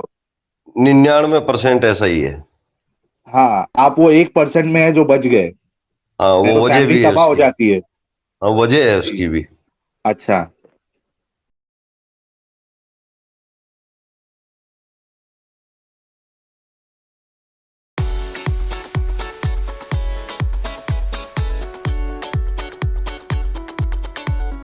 99% ऐसा ही है। हाँ, आप वो 1% में है जो बच गए, हाँ, नहीं वो तो वजह फैमिली भी है तबाह हो उसकी। जाती है। हाँ, वजह है जी। उसकी भी। अच्छा।